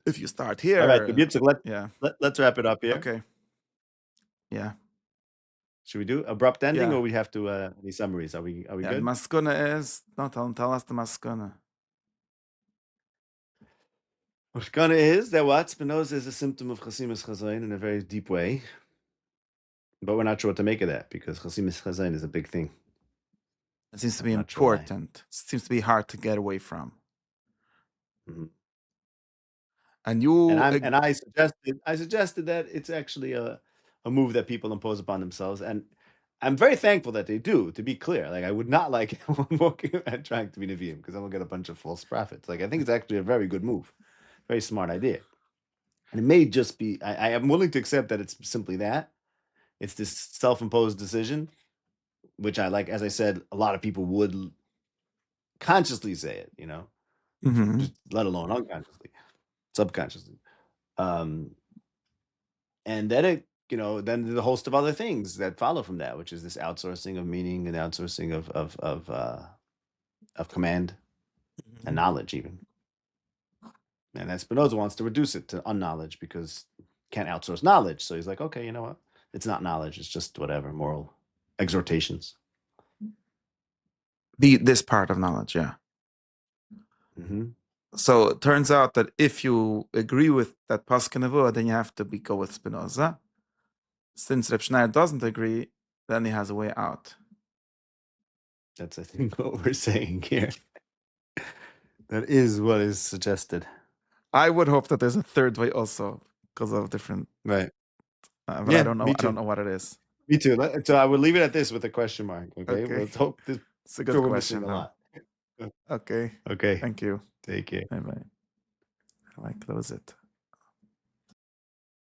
if you start All right, here, Yitzchok, yeah, let's wrap it up here. okay, yeah. Should we do abrupt ending Yeah. or we have to any summaries? Are we Yeah, the good? maskuna is no tell us the maskuna. What kind is that what Spinoza is a symptom of Chasimus Chazain in a very deep way, but we're not sure what to make of that because Chasimus Chazain is a big thing. It seems to I'm be not sure why. important. It seems to be hard to get away from. Mhm. And And you, I suggested that it's actually a move that people impose upon themselves, and I'm very thankful that they do. To be clear, like I would not like anyone walking and trying to be Nevi'im because then we'll get a bunch of false prophets. Like I think it's actually a very good move, very smart idea. And it may just be, I am willing to accept that it's simply that. It's this self-imposed decision, which I like, as I said, a lot of people would consciously say it, just let alone unconsciously, subconsciously. And then then the host of other things that follow from that, which is this outsourcing of meaning and outsourcing of command and knowledge, even. And then Spinoza wants to reduce it to unknowledge because can't outsource knowledge. So he's like, okay, you know what? It's not knowledge. It's just whatever, moral exhortations. This part of knowledge, yeah. So it turns out that if you agree with that Paskin Nevuah, then you have to go with Spinoza. Since R Shnayor doesn't agree, then he has a way out. That's, I think, what we're saying here. That is what is suggested. I would hope that there's a third way also, because of different. Right. But Yeah, I don't know. me I too. don't know what it is. Me too. So I would leave it at this with a question mark. Okay. Let's hope this. It's a good We're question. missing a lot. Okay. Okay. Thank you. Take care. Bye bye. How do I close it?